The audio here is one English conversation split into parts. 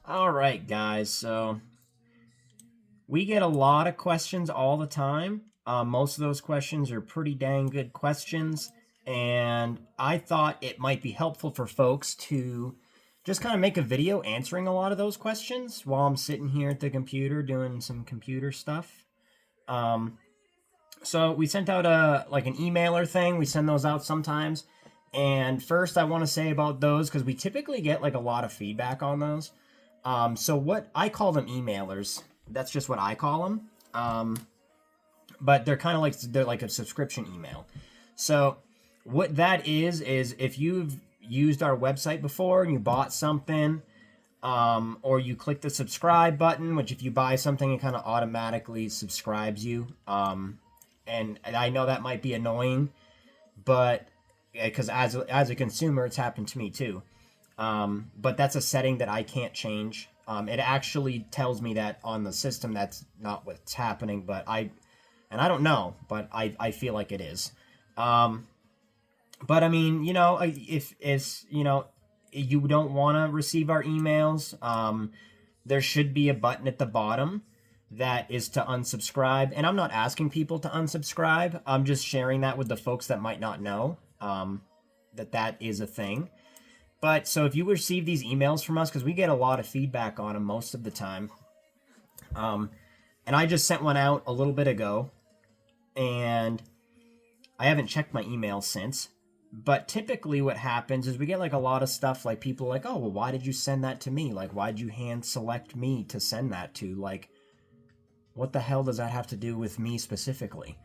All right, guys. So we get a lot of questions all the time. Most of those questions are pretty dang good questions. And I thought it might be helpful for folks to just kind of make a video answering a lot of those questions while I'm sitting here at the computer doing some computer stuff. Um, so we sent out an emailer thing. We send those out sometimes. And first, I want to say about those because we typically get like a lot of feedback on those. So what I call them emailers. That's just what I call them. But they're like a subscription email. So what that is if you've used our website before and you bought something, or you click the subscribe button, which if you buy something, it kind of automatically subscribes you. And I know that might be annoying, but because as a consumer, it's happened to me too. But that's a setting that I can't change. It actually tells me that on the system that's not what's happening, and I don't know, but I feel like it is. But I mean, if you don't want to receive our emails, there should be a button at the bottom that is to unsubscribe. And I'm not asking people to unsubscribe. I'm just sharing that with the folks that might not know that is a thing. But so if you receive these emails from us, because we get a lot of feedback on them most of the time, and I just sent one out a little bit ago, and I haven't checked my email since. But typically, what happens is we get like a lot of stuff like people are like, oh, well, why did you send that to me? Like, why'd you hand select me to send that to? Like, what the hell does that have to do with me specifically?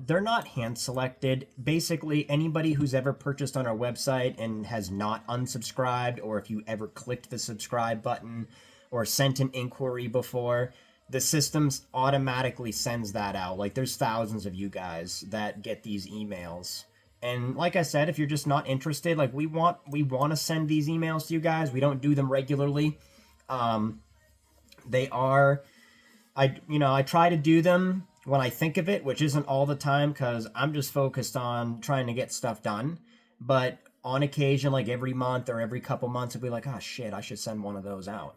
They're not hand selected. Basically, anybody who's ever purchased on our website and has not unsubscribed, or if you ever clicked the subscribe button or sent an inquiry before, the system automatically sends that out. Like, there's thousands of you guys that get these emails. And like I said, if you're just not interested, like we want to send these emails to you guys. We don't do them regularly. They are I try to do them when I think of it, which isn't all the time because I'm just focused on trying to get stuff done. But on occasion, like every month or every couple months, I'll be like, oh shit, I should send one of those out.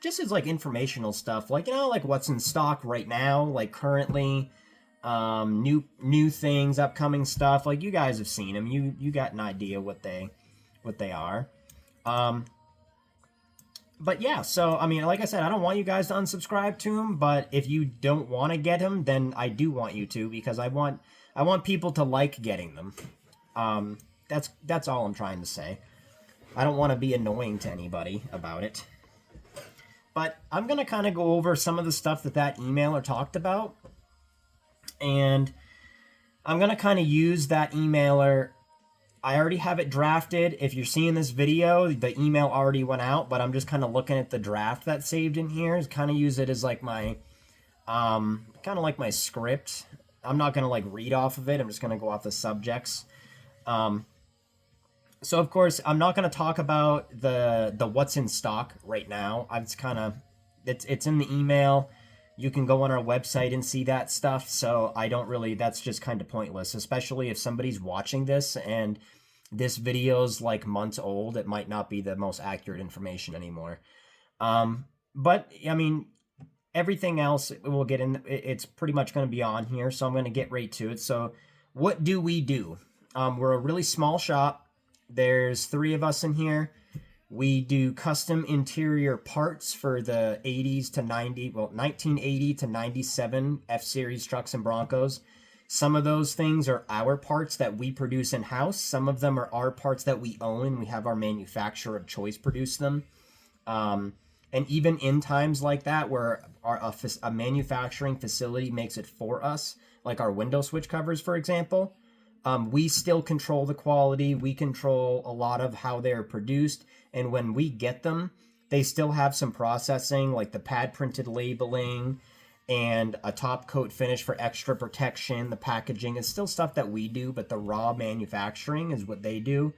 Just as like informational stuff, like like what's in stock right now, like currently, new things, upcoming stuff. Like you guys have seen them, you got an idea what they are. But yeah, so I mean, like I said, I don't want you guys to unsubscribe to them, but if you don't want to get them, then I do want you to because I want people to like getting them. That's all I'm trying to say. I don't want to be annoying to anybody about it. But I'm gonna kind of go over some of the stuff that emailer talked about, and I'm gonna kind of use that emailer. I already have it drafted. If you're seeing this video, the email already went out, but I'm just kind of looking at the draft that's saved in here. Kind of use it as like my, kind of like my script. I'm not gonna like read off of it. I'm just gonna go off the subjects. So of course, I'm not gonna talk about the what's in stock right now. It's in the email. You can go on our website and see that stuff. So I don't really. That's just kind of pointless, especially if somebody's watching this and this video's like months old. It might not be the most accurate information anymore. But I mean, everything else we'll get in. It's pretty much going to be on here, so I'm going to get right to it. So, what do we do? We're a really small shop. There's 3 of us in here. We do custom interior parts for the 80s to 1980 to 97 F-Series trucks and Broncos. Some of those things are our parts that we produce in-house. Some of them are our parts that we own. We have our manufacturer of choice produce them. And even in times like that where a manufacturing facility makes it for us, like our window switch covers, for example, we still control the quality. We control a lot of how they're produced. And when we get them, they still have some processing, like the pad printed labeling and a top coat finish for extra protection. The packaging is still stuff that we do, but the raw manufacturing is what they do.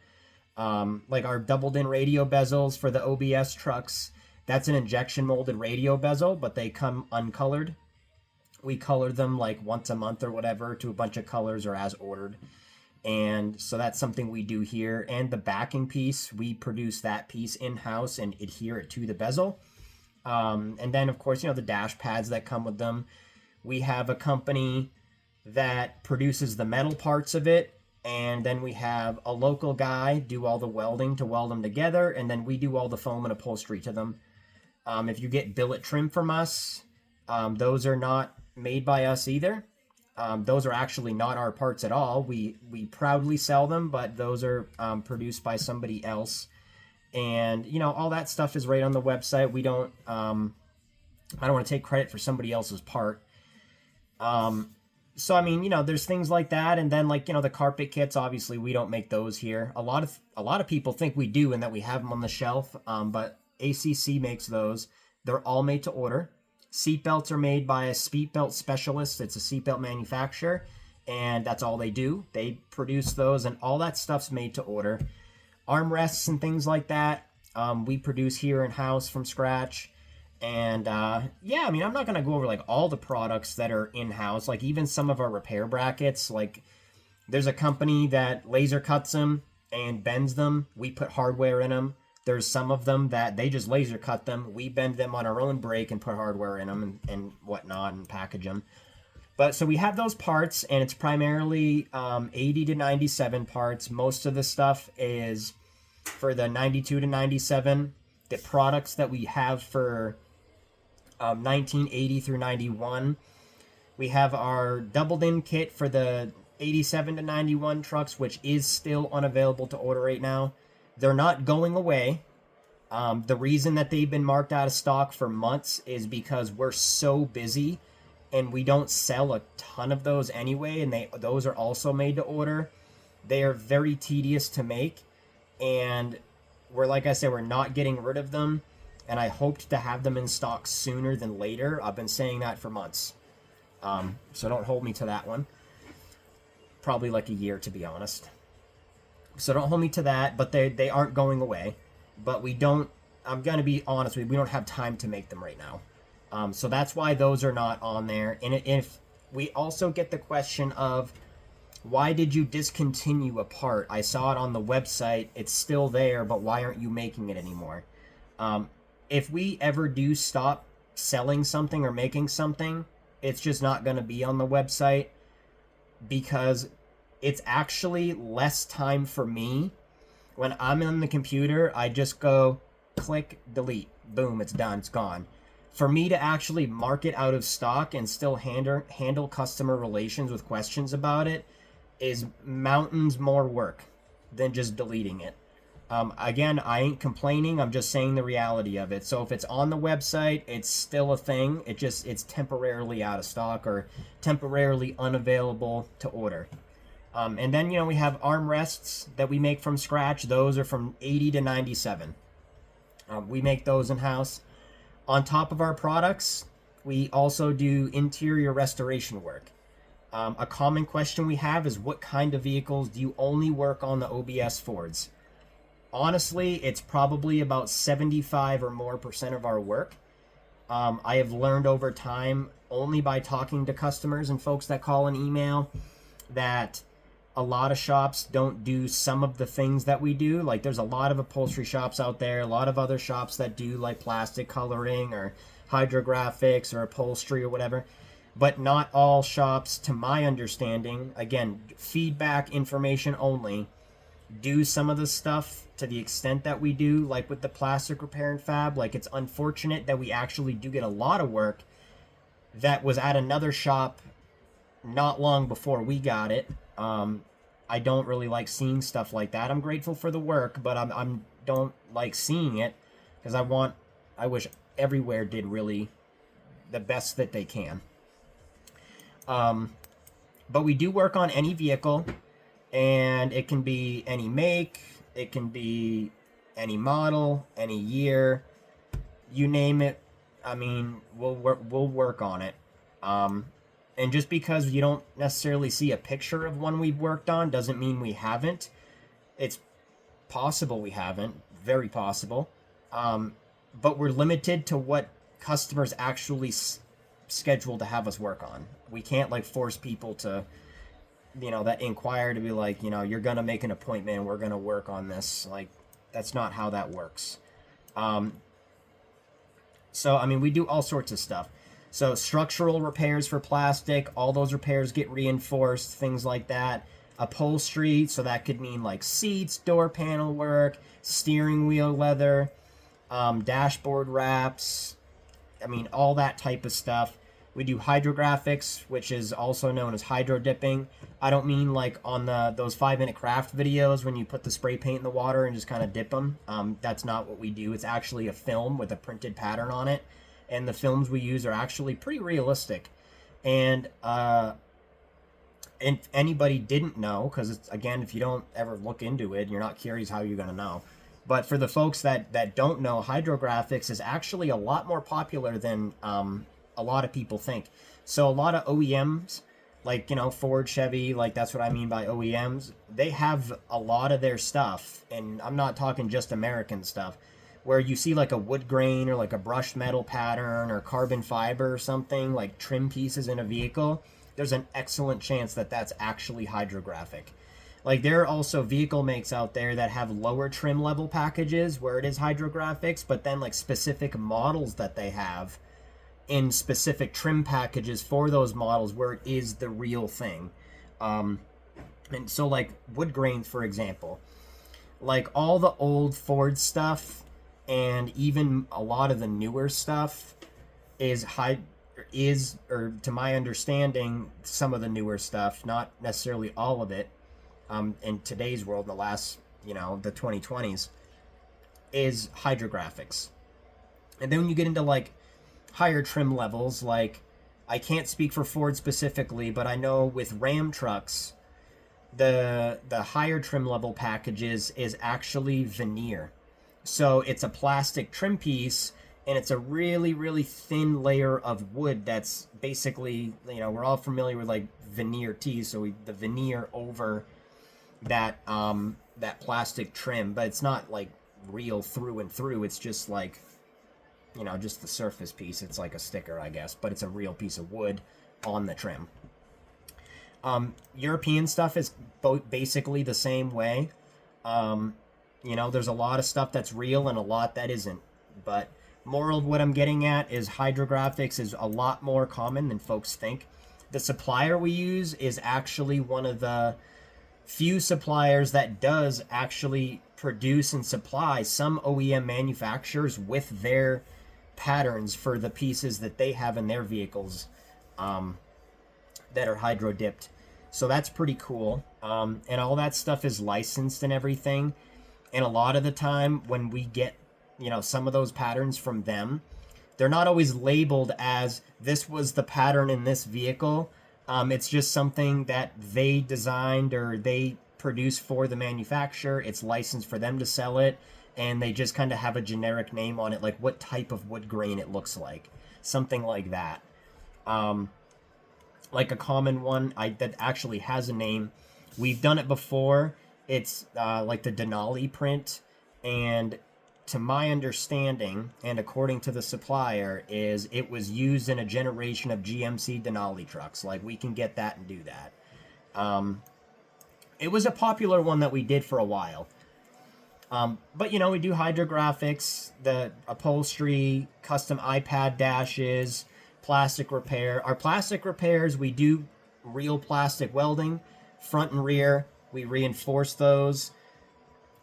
Like our doubled in radio bezels for the OBS trucks. That's an injection molded radio bezel, but they come uncolored. We color them like once a month or whatever to a bunch of colors or as ordered. And so that's something we do here. And the backing piece, we produce that piece in-house and adhere it to the bezel. And then, of course, the dash pads that come with them. We have a company that produces the metal parts of it. And then we have a local guy do all the welding to weld them together. And then we do all the foam and upholstery to them. If you get billet trim from us, those are not made by us either. Those are actually not our parts at all. We proudly sell them, but those are produced by somebody else. And all that stuff is right on the website. We don't I don't want to take credit for somebody else's part. So I mean, there's things like that, and then the carpet kits. Obviously, we don't make those here. A lot of people think we do, and that we have them on the shelf. But ACC makes those. They're all made to order. Seatbelts are made by a seatbelt specialist. It's a seatbelt manufacturer, and that's all they do. They produce those, and all that stuff's made to order. Armrests and things like that, we produce here in house from scratch. And yeah, I mean, I'm not gonna go over all the products that are in house. Even some of our repair brackets. There's a company that laser cuts them and bends them. We put hardware in them. There's some of them that they just laser cut them. We bend them on our own brake and put hardware in them and whatnot and package them. But so we have those parts, and it's primarily 80 to 97 parts. Most of the stuff is for the 92 to 97. The products that we have for 1980 through 91. We have our doubled in kit for the 87 to 91 trucks, which is still unavailable to order right now. They're not going away. The reason that they've been marked out of stock for months is because we're so busy and we don't sell a ton of those anyway, and those are also made to order. They are very tedious to make, and like I said, we're not getting rid of them, and I hoped to have them in stock sooner than later. I've been saying that for months. So don't hold me to that one. Probably a year, to be honest. So don't hold me to that, but they aren't going away. But I'm going to be honest with you, we don't have time to make them right now. So that's why those are not on there. And if we also get the question of, why did you discontinue a part? I saw it on the website. It's still there, but why aren't you making it anymore? If we ever do stop selling something or making something, it's just not going to be on the website, because it's actually less time for me. When I'm on the computer, I just go click, delete, boom, it's done, it's gone. For me to actually mark it out of stock and still handle customer relations with questions about it is mountains more work than just deleting it. Again, I ain't complaining, I'm just saying the reality of it. So if it's on the website, it's still a thing. It's temporarily out of stock or temporarily unavailable to order. And then, we have armrests that we make from scratch. Those are from 80 to 97. We make those in-house. On top of our products, we also do interior restoration work. A common question we have is, what kind of vehicles do you only work on the OBS Fords? Honestly, it's probably about 75% or more of our work. I have learned over time, only by talking to customers and folks that call and email, that a lot of shops don't do some of the things that we do. There's a lot of upholstery shops out there, a lot of other shops that do plastic coloring or hydrographics or upholstery or whatever. But not all shops, to my understanding, again, feedback information only, do some of the stuff to the extent that we do, with the plastic repair and fab. It's unfortunate that we actually do get a lot of work that was at another shop not long before we got it. I don't really like seeing stuff like that. I'm grateful for the work, but I'm don't like seeing it, because I wish everywhere did really the best that they can. But we do work on any vehicle, and it can be any make, it can be any model, any year, you name it. I mean, we'll work on it. And just because you don't necessarily see a picture of one we've worked on doesn't mean we haven't. It's possible we haven't, very possible. But we're limited to what customers actually schedule to have us work on. We can't force people to that inquire to be like, you're gonna make an appointment and we're gonna work on this. Like, that's not how that works. Um, so I mean, we do all sorts of stuff. So structural repairs for plastic, all those repairs get reinforced, things like that. Upholstery, so that could mean like seats, door panel work, steering wheel leather, dashboard wraps. I mean, all that type of stuff. We do hydrographics, which is also known as hydro dipping. I don't mean like on those 5-minute craft videos when you put the spray paint in the water and just kind of dip them. That's not what we do. It's actually a film with a printed pattern on it, and the films we use are actually pretty realistic. And if anybody didn't know, because it's, again, if you don't ever look into it, you're not curious, how you're gonna know. But for the folks that don't know, hydrographics is actually a lot more popular than a lot of people think. So a lot of OEMs, like, Ford, Chevy, like, that's what I mean by OEMs, they have a lot of their stuff, and I'm not talking just American stuff, where you see like a wood grain or like a brushed metal pattern or carbon fiber or something, like trim pieces in a vehicle. There's an excellent chance that that's actually hydrographic. Like, there are also vehicle makes out there that have lower trim level packages where it is hydrographics, but then like specific models that they have in specific trim packages for those models where it is the real thing. And so like wood grain, for example, like all the old Ford stuff and even a lot of the newer stuff is or to my understanding, some of the newer stuff, not necessarily all of it, in today's world, in the last, the 2020s, is hydrographics. And then when you get into like higher trim levels, like, I can't speak for Ford specifically, but I know with Ram trucks, the higher trim level packages is actually veneer. So it's a plastic trim piece, and it's a really, really thin layer of wood that's basically, we're all familiar with like veneer tees, so the veneer over that that plastic trim, but it's not like real through and through. It's just like, just the surface piece. It's like a sticker, I guess, but it's a real piece of wood on the trim. European stuff is basically the same way. There's a lot of stuff that's real and a lot that isn't, but moral of what I'm getting at is hydrographics is a lot more common than folks think. The supplier we use is actually one of the few suppliers that does actually produce and supply some OEM manufacturers with their patterns for the pieces that they have in their vehicles, that are hydro dipped. So that's pretty cool. And all that stuff is licensed and everything. And a lot of the time when we get, some of those patterns from them, they're not always labeled as this was the pattern in this vehicle. It's just something that they designed or they produce for the manufacturer. It's licensed for them to sell it, and they just kind of have a generic name on it, like what type of wood grain it looks like, something like that. Like a common one that actually has a name. We've done it before. It's like the Denali print, and to my understanding, and according to the supplier, is it was used in a generation of GMC Denali trucks. Like, we can get that and do that. It was a popular one that we did for a while. But, we do hydrographics, the upholstery, custom iPad dashes, plastic repair. Our plastic repairs, we do real plastic welding, front and rear. We reinforce those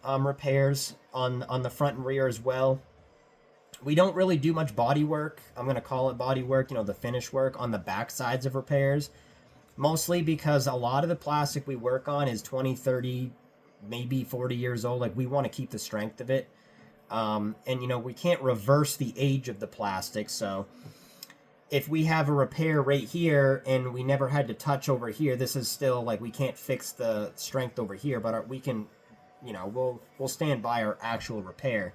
repairs on the front and rear as well. We don't really do much body work. I'm going to call it body work, the finish work on the back sides of repairs. Mostly because a lot of the plastic we work on is 20, 30, maybe 40 years old. Like, we want to keep the strength of it. And, we can't reverse the age of the plastic. So if we have a repair right here and we never had to touch over here, this is still like, we can't fix the strength over here, but we can, we'll stand by our actual repair.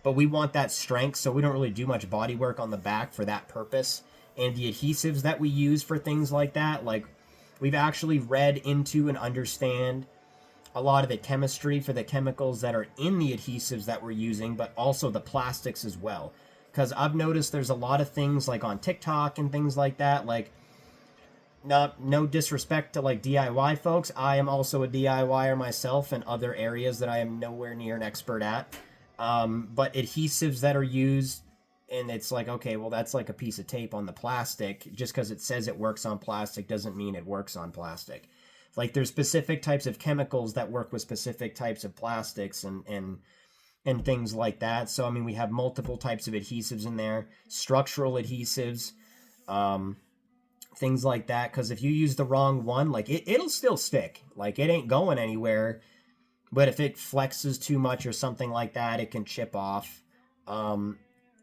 But we want that strength, so we don't really do much body work on the back for that purpose. And the adhesives that we use for things like that, like, we've actually read into and understand a lot of the chemistry for the chemicals that are in the adhesives that we're using, but also the plastics as well. Because I've noticed there's a lot of things like on TikTok and things like that, like no disrespect to like DIY folks. I am also a DIYer myself in other areas that I am nowhere near an expert at. But adhesives that are used, and it's like, okay, well, that's like a piece of tape on the plastic. Just because it says it works on plastic doesn't mean it works on plastic. Like there's specific types of chemicals that work with specific types of plastics and things like that. So I mean, we have multiple types of adhesives in there, structural adhesives. Things like that, because if you use the wrong one, like it'll still stick, like it ain't going anywhere, but if it flexes too much or something like that, it can chip off. And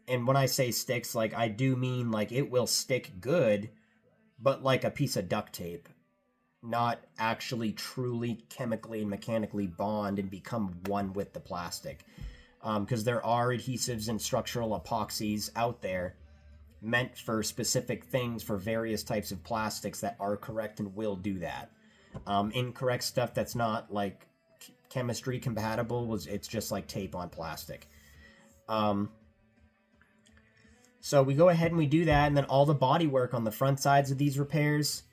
when I say sticks, like I do mean like it will stick good, but like a piece of duct tape, not actually truly chemically and mechanically bond and become one with the plastic. Because there are adhesives and structural epoxies out there meant for specific things for various types of plastics that are correct and will do that. Incorrect stuff that's not like chemistry compatible it's just like tape on plastic. So we go ahead and we do that, and then all the body work on the front sides of these repairs,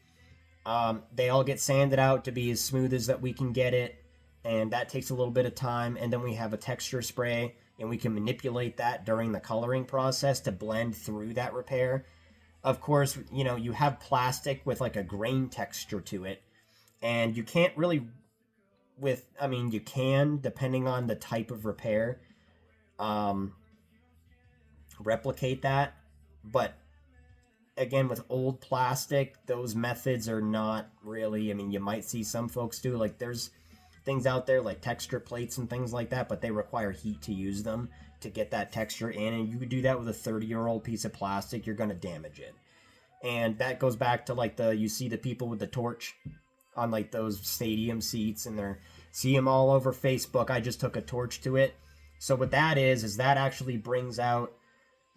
they all get sanded out to be as smooth as that we can get it, and that takes a little bit of time. And then we have a texture spray, and we can manipulate that during the coloring process to blend through that repair. Of course, you know, you have plastic with like a grain texture to it, and you can't really you can, depending on the type of repair, replicate that. But again, with old plastic, those methods are not really, I mean, you might see some folks do, like there's things out there like texture plates and things like that, but they require heat to use them to get that texture in, and you could do that with a 30-year-old piece of plastic, you're going to damage it. And that goes back to like you see the people with the torch on like those stadium seats, and they're see them all over Facebook. I just took a torch to it. So what that is that actually brings out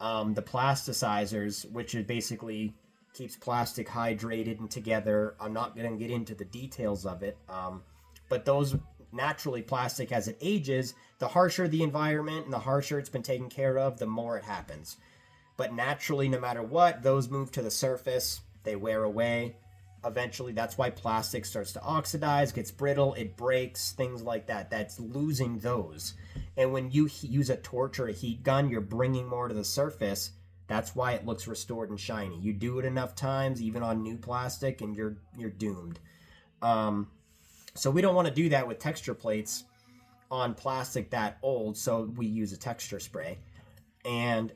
the plasticizers, which is basically keeps plastic hydrated and together. I'm not going to get into the details of it, but those naturally, plastic as it ages, the harsher the environment and the harsher it's been taken care of, the more it happens. But naturally, no matter what, those move to the surface, they wear away. Eventually, that's why plastic starts to oxidize, gets brittle, it breaks, things like that. That's losing those. And when you use a torch or a heat gun, you're bringing more to the surface. That's why it looks restored and shiny. You do it enough times, even on new plastic, and you're doomed. So we don't want to do that with texture plates on plastic that old, so we use a texture spray. And,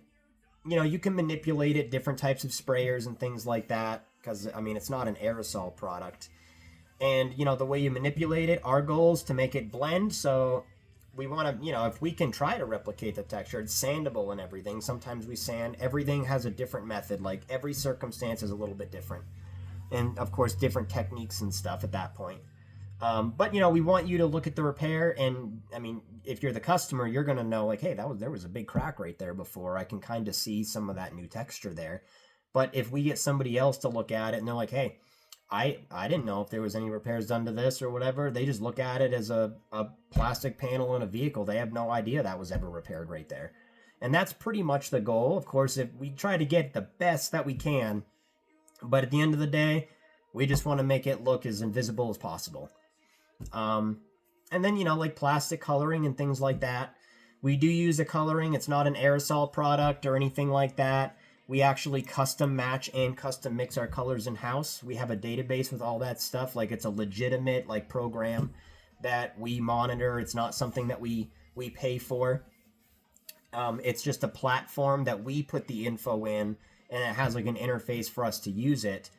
you know, you can manipulate it, different types of sprayers and things like that, because, I mean, it's not an aerosol product. And, you know, the way you manipulate it, our goal is to make it blend, so we want to, you know, if we can try to replicate the texture, it's sandable and everything. Sometimes we sand. Everything has a different method. Like, every circumstance is a little bit different. And, of course, different techniques and stuff at that point. But, you know, we want you to look at the repair, and, I mean, if you're the customer, you're going to know, like, hey, there was a big crack right there before. I can kind of see some of that new texture there. But if we get somebody else to look at it and they're like, hey, I didn't know if there was any repairs done to this or whatever, they just look at it as a plastic panel in a vehicle. They have no idea that was ever repaired right there. And that's pretty much the goal. Of course, if we try to get the best that we can, but at the end of the day, we just want to make it look as invisible as possible. And then, you know, like plastic coloring and things like that. We do use a coloring. It's not an aerosol product or anything like that. We actually custom match and custom mix our colors in-house. We have a database with all that stuff. Like, it's a legitimate, like, program that we monitor. It's not something that we pay for. It's just a platform that we put the info in, and it has, like, an interface for us to use it.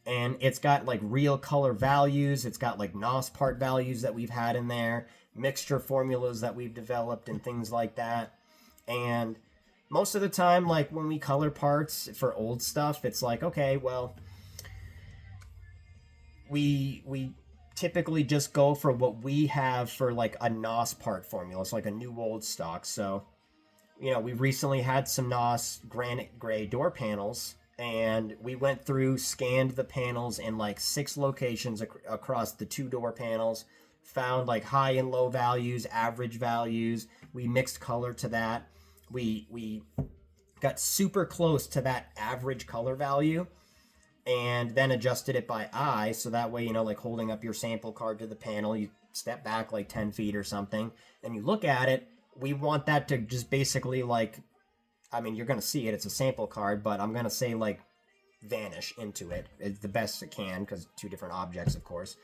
And it's got, like, real color values. It's got, like, NOS part values that we've had in there, mixture formulas that we've developed, and things like that. And most of the time, like, when we color parts for old stuff, it's like, okay, well, we typically just go for what we have for, like, a NOS part formula. It's like a new old stock. So, you know, we recently had some NOS granite gray door panels, and we went through, scanned the panels in, like, 6 locations across the 2 door panels, found, like, high and low values, average values. We mixed color to that. We got super close to that average color value, and then adjusted it by eye. So that way, you know, like holding up your sample card to the panel, you step back like 10 feet or something, and you look at it. We want that to just basically like, I mean, you're going to see it. It's a sample card, but I'm going to say like vanish into it. It's the best it can because two different objects, of course.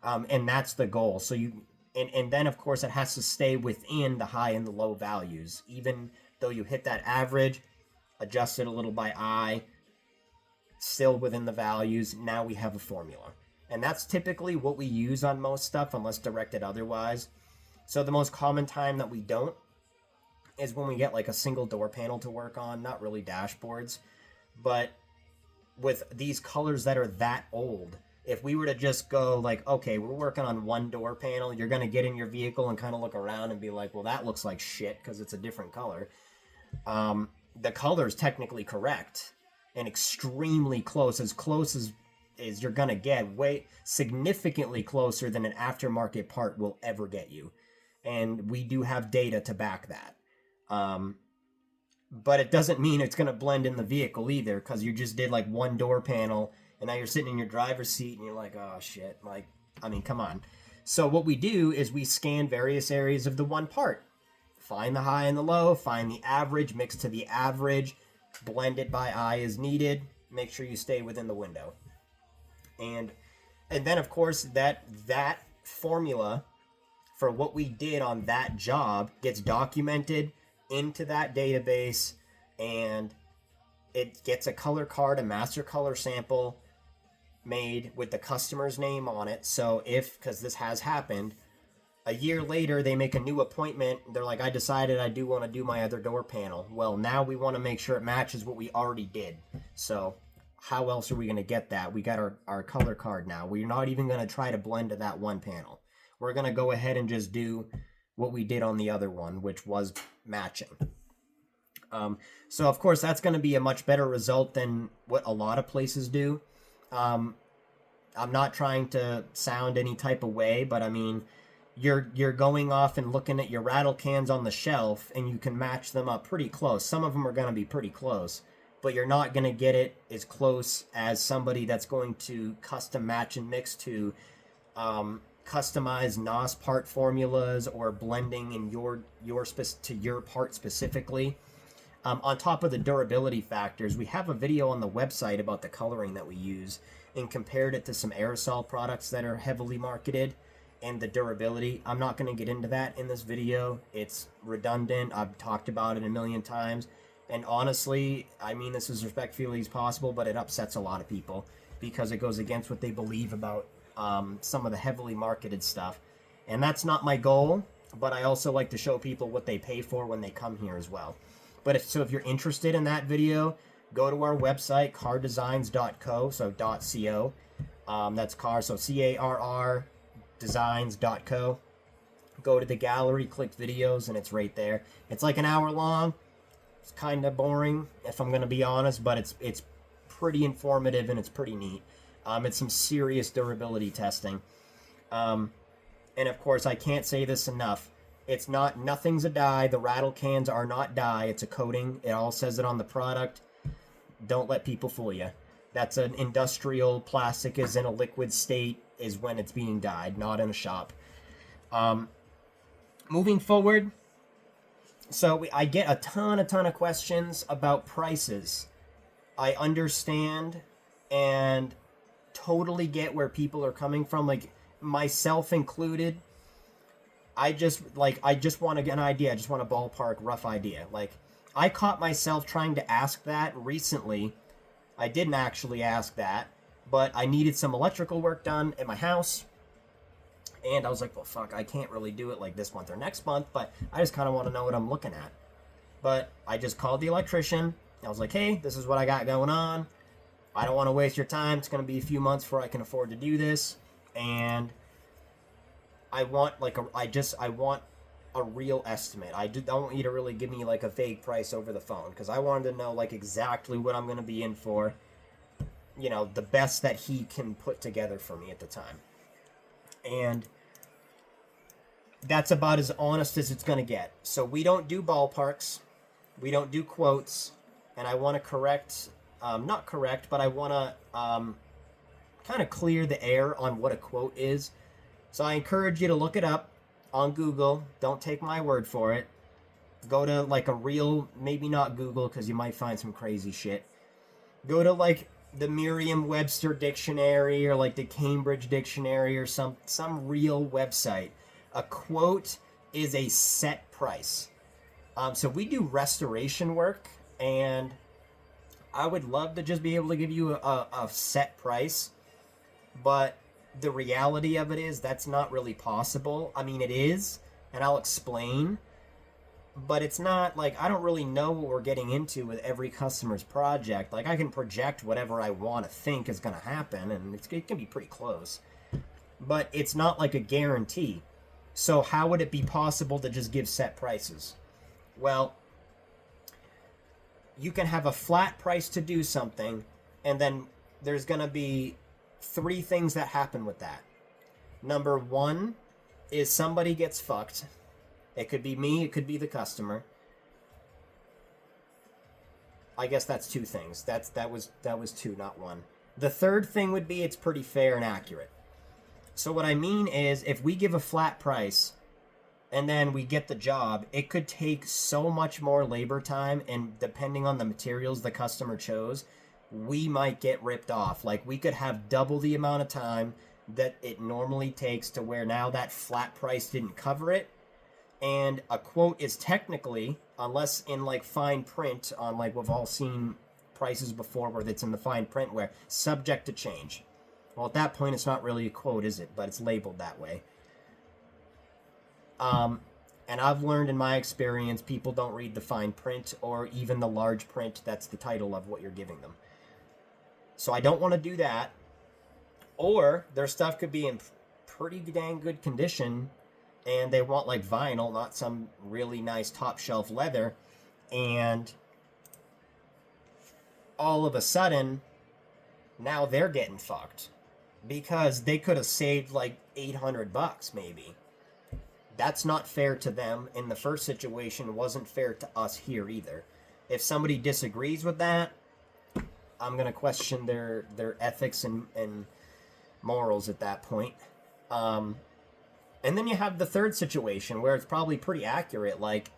And that's the goal. So you, and then of course it has to stay within the high and the low values. Even though you hit that average, adjust it a little by eye, still within the values. Now we have a formula. And that's typically what we use on most stuff unless directed otherwise. So the most common time that we don't is when we get like a single door panel to work on, not really dashboards, but with these colors that are that old, if we were to just go like, okay, we're working on one door panel, you're going to get in your vehicle and kind of look around and be like, well, that looks like shit because it's a different color. The color is technically correct and extremely close as you're going to get, way significantly closer than an aftermarket part will ever get you. And we do have data to back that. But it doesn't mean it's going to blend in the vehicle either, because you just did like one door panel and now you're sitting in your driver's seat and you're like, oh shit, like, I mean, come on. So what we do is we scan various areas of the one part, find the high and the low, find the average, mix to the average, blend it by eye as needed, make sure you stay within the window. And then of course that formula for what we did on that job gets documented into that database, and it gets a color card, a master color sample made with the customer's name on it. So because this has happened, a year later they make a new appointment, they're like, I decided I do want to do my other door panel. Well, now we want to make sure it matches what we already did. So how else are we going to get that? We got our color card now. We're not even going to try to blend to that one panel. We're going to go ahead and just do what we did on the other one, which was matching. So of course that's going to be a much better result than what a lot of places do. I'm not trying to sound any type of way, but I mean, you're going off and looking at your rattle cans on the shelf and you can match them up pretty close. Some of them are going to be pretty close, but you're not going to get it as close as somebody that's going to custom match and mix to customized NOS part formulas or blending in to your part specifically. On top of the durability factors, we have a video on the website about the coloring that we use and compared it to some aerosol products that are heavily marketed and the durability. I'm not going to get into that in this video. It's redundant. I've talked about it a million times. And honestly, I mean this as respectfully as possible, but it upsets a lot of people because it goes against what they believe about some of the heavily marketed stuff. And that's not my goal, but I also like to show people what they pay for when they come here as well. But if you're interested in that video, go to our website, cardesigns.co, so .co. That's car, so CARR designs.co. Go to the gallery, click videos, and it's right there. It's like an hour long. It's kind of boring, if I'm going to be honest, but it's pretty informative and it's pretty neat. It's some serious durability testing. And of course, I can't say this enough. Nothing's a dye. The rattle cans are not dye. It's a coating. It all says it on the product. Don't let people fool you. That's an industrial plastic is in a liquid state is when it's being dyed, not in a shop. Moving forward, so I get a ton of questions about prices. I understand and totally get where people are coming from, like myself included. I just want to get an idea. I just want a ballpark rough idea. Like, I caught myself trying to ask that recently. I didn't actually ask that, but I needed some electrical work done at my house. And I was like, well, fuck, I can't really do it like this month or next month, but I just kind of want to know what I'm looking at. But I just called the electrician. I was like, hey, this is what I got going on. I don't want to waste your time. It's going to be a few months before I can afford to do this. And I want a real estimate. I don't want you to really give me like a vague price over the phone, because I wanted to know like exactly what I'm going to be in for, you know, the best that he can put together for me at the time. And that's about as honest as it's going to get. So we don't do ballparks. We don't do quotes. And I want to correct not correct, but I want to kind of clear the air on what a quote is. So I encourage you to look it up on Google. Don't take my word for it. Go to like a real, maybe not Google because you might find some crazy shit. Go to like the Merriam-Webster dictionary or like the Cambridge dictionary or some real website. A quote is a set price. So we do restoration work, and I would love to just be able to give you a set price, but the reality of it is that's not really possible. I mean, it is, and I'll explain, but it's not like I don't really know what we're getting into with every customer's project. Like, I can project whatever I want to think is going to happen, and it can be pretty close, but it's not like a guarantee. So how would it be possible to just give set prices? Well, you can have a flat price to do something, and then there's going to be 3 things that happen with that. Number 1 is somebody gets fucked. It could be me, it could be the customer. I guess that's 2 things. That was 2, not 1. The third thing would be it's pretty fair and accurate. So what I mean is, if we give a flat price and then we get the job, it could take so much more labor time, and depending on the materials the customer chose, we might get ripped off. Like, we could have double the amount of time that it normally takes, to where now that flat price didn't cover it. And a quote is technically, unless in like fine print on, like, we've all seen prices before where it's in the fine print where subject to change. Well, at that point, it's not really a quote, is it? But it's labeled that way. And I've learned in my experience, people don't read the fine print or even the large print. That's the title of what you're giving them. So I don't want to do that. Or their stuff could be in pretty dang good condition, and they want like vinyl, not some really nice top shelf leather. And all of a sudden, now they're getting fucked, because they could have saved like $800 maybe. That's not fair to them. In the first situation, wasn't fair to us here either. If somebody disagrees with that, I'm going to question their ethics and morals at that point. And then you have the third situation where it's probably pretty accurate, like,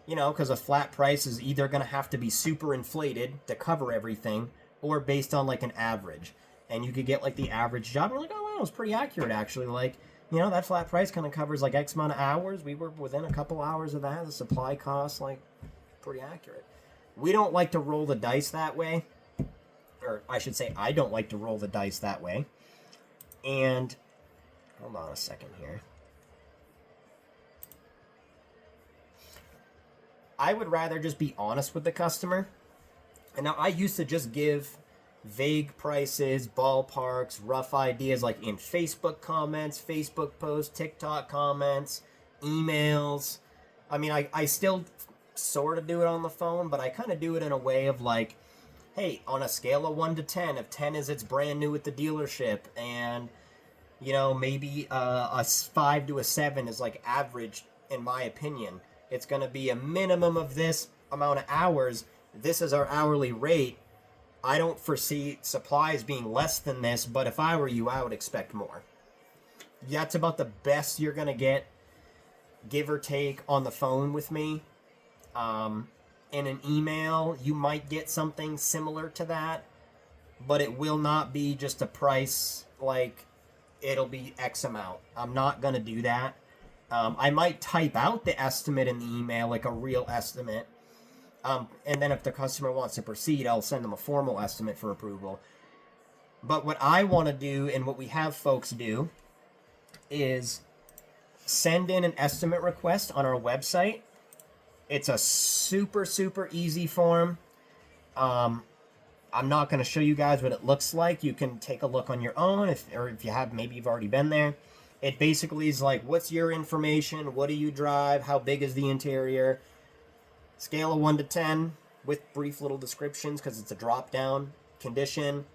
you know, because a flat price is either going to have to be super inflated to cover everything, or based on like an average. And you could get like the average job, and you're like, oh, wow, it was pretty accurate actually. Like, you know, that flat price kind of covers like X amount of hours. We were within a couple hours of that. The supply costs, like, pretty accurate. We don't like to roll the dice that way. Or I should say, I don't like to roll the dice that way. And, hold on a second here. I would rather just be honest with the customer. And now I used to just give vague prices, ballparks, rough ideas, like in Facebook comments, Facebook posts, TikTok comments, emails. I mean, I still sort of do it on the phone, but I kind of do it in a way of like, hey, on a scale of 1 to 10, if 10 is it's brand new at the dealership, and, you know, maybe a 5 to a 7 is like average, in my opinion. It's going to be a minimum of this amount of hours. This is our hourly rate. I don't foresee supplies being less than this, but if I were you, I would expect more. That's about the best you're going to get, give or take, on the phone with me. In an email, you might get something similar to that, but it will not be just a price, like, it'll be X amount. I'm not going to do that. I might type out the estimate in the email, like a real estimate. And then if the customer wants to proceed, I'll send them a formal estimate for approval. But what I want to do, and what we have folks do, is send in an estimate request on our website. It's a super, super easy form. I'm not going to show you guys what it looks like. You can take a look on your own, if you have, maybe you've already been there. It basically is like, what's your information? What do you drive? How big is the interior? Scale of 1 to 10 with brief little descriptions, because it's a drop down. Condition,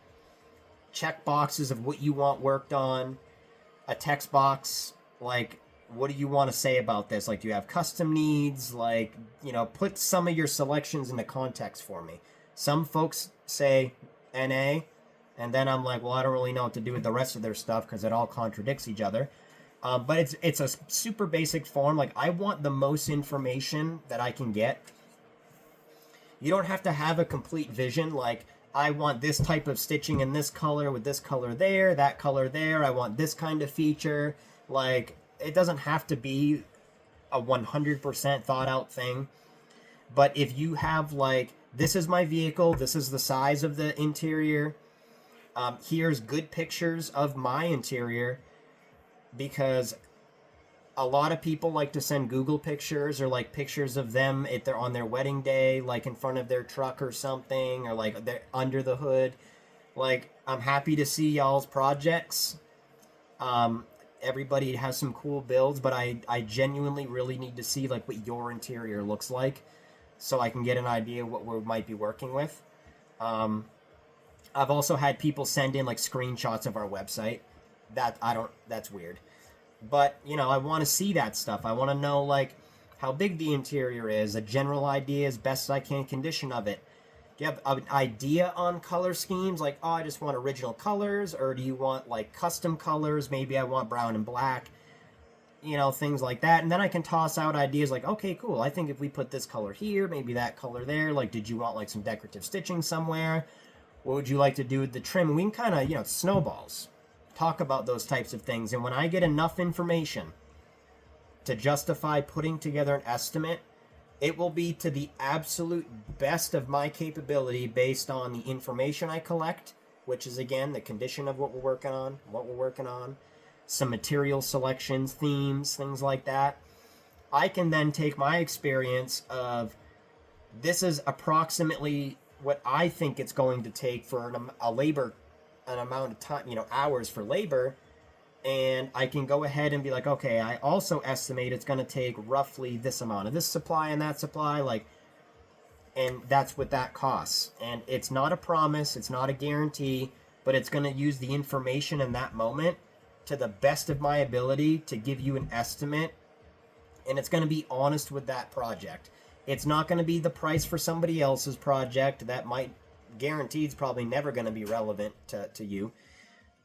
check boxes of what you want worked on, a text box, like, what do you want to say about this? Like, do you have custom needs? Like, you know, put some of your selections into context for me. Some folks say NA, and then I'm like, well, I don't really know what to do with the rest of their stuff because it all contradicts each other. But it's a super basic form. Like, I want the most information that I can get. You don't have to have a complete vision. Like, I want this type of stitching in this color with this color there, that color there. I want this kind of feature. Like, it doesn't have to be a 100% thought out thing. But if you have, like, this is my vehicle, this is the size of the interior, here's good pictures of my interior, because a lot of people like to send Google pictures or like pictures of them if they're on their wedding day, like in front of their truck or something, or like they're under the hood. Like, I'm happy to see y'all's projects. Everybody has some cool builds, but I genuinely really need to see like what your interior looks like, so I can get an idea of what we might be working with. I've also had people send in like screenshots of our website. That's weird. But, you know, I want to see that stuff. I want to know, like, how big the interior is, a general idea as best as I can, condition of it. Do you have an idea on color schemes? Like, oh, I just want original colors, or do you want, like, custom colors? Maybe I want brown and black, you know, things like that. And then I can toss out ideas like, okay, cool, I think if we put this color here, maybe that color there. Like, did you want, like, some decorative stitching somewhere? What would you like to do with the trim? We can kind of, you know, snowballs. Talk about those types of things. And when I get enough information to justify putting together an estimate, it will be to the absolute best of my capability based on the information I collect, which is, again, the condition of what we're working on, some material selections, themes, things like that. I can then take my experience of, this is approximately what I think it's going to take for an amount of time, you know, hours for labor, and I can go ahead and be like, okay, I also estimate it's going to take roughly this amount of this supply and that supply, like, and that's what that costs. And it's not a promise, it's not a guarantee, but it's going to use the information in that moment to the best of my ability to give you an estimate, and it's going to be honest with that project. It's not going to be the price for somebody else's project that might guarantee it's probably never going to be relevant to you.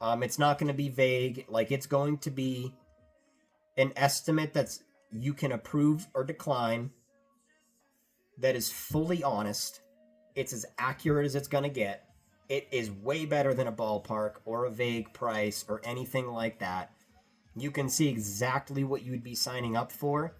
It's not going to be vague. Like, it's going to be an estimate that's you can approve or decline, that is fully honest. It's as accurate as it's going to get. It is way better than a ballpark or a vague price or anything like that. You can see exactly what you'd be signing up for.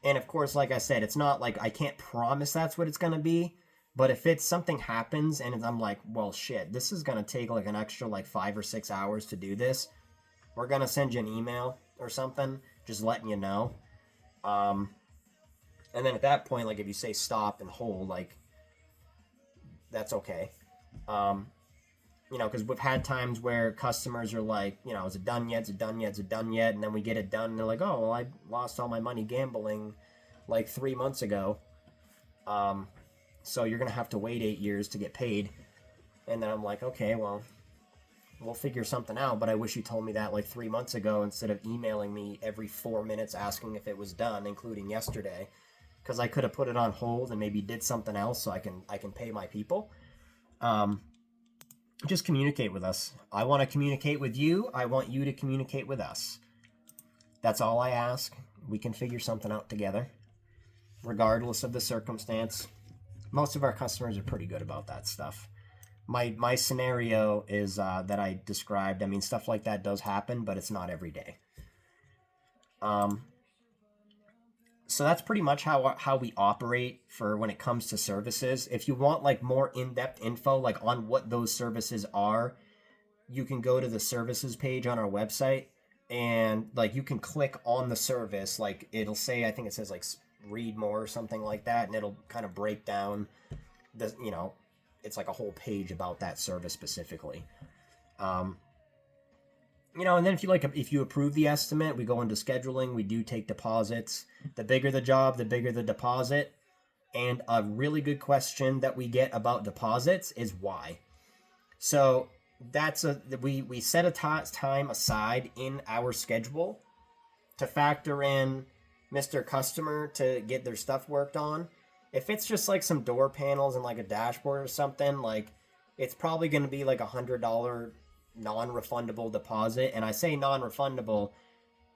And of course, like I said, it's not like I can't promise that's what it's going to be. But if it's something happens and I'm like, well, shit, this is going to take like an extra like 5 or 6 hours to do this, we're going to send you an email or something, just letting you know. And then at that point, like, if you say stop and hold, like, that's okay. You know, because we've had times where customers are like, you know, is it done yet? Is it done yet? Is it done yet? And then we get it done and they're like, oh, well, I lost all my money gambling like 3 months ago. So you're going to have to wait 8 years to get paid. And then I'm like, okay, well, we'll figure something out. But I wish you told me that like 3 months ago instead of emailing me every 4 minutes asking if it was done, including yesterday. Because I could have put it on hold and maybe did something else so I can pay my people. Just communicate with us. I want to communicate with you. I want you to communicate with us. That's all I ask. We can figure something out together, regardless of the circumstance. Most of our customers are pretty good about that stuff. My scenario is that I described. I mean, stuff like that does happen, but it's not every day. So that's pretty much how we operate for when it comes to services. If you want like more in-depth info like on what those services are, you can go to the services page on our website and like you can click on the service. Like it'll say, I think it says like read more or something like that, and it'll kind of break down the, you know, it's like a whole page about that service specifically. You know, and then if you approve the estimate, we go into scheduling, we do take deposits. The bigger the job, the bigger the deposit. And a really good question that we get about deposits is why. So we set a time aside in our schedule to factor in Mr. Customer to get their stuff worked on. If it's just like some door panels and like a dashboard or something, like it's probably going to be like $100 non-refundable deposit. And I say non-refundable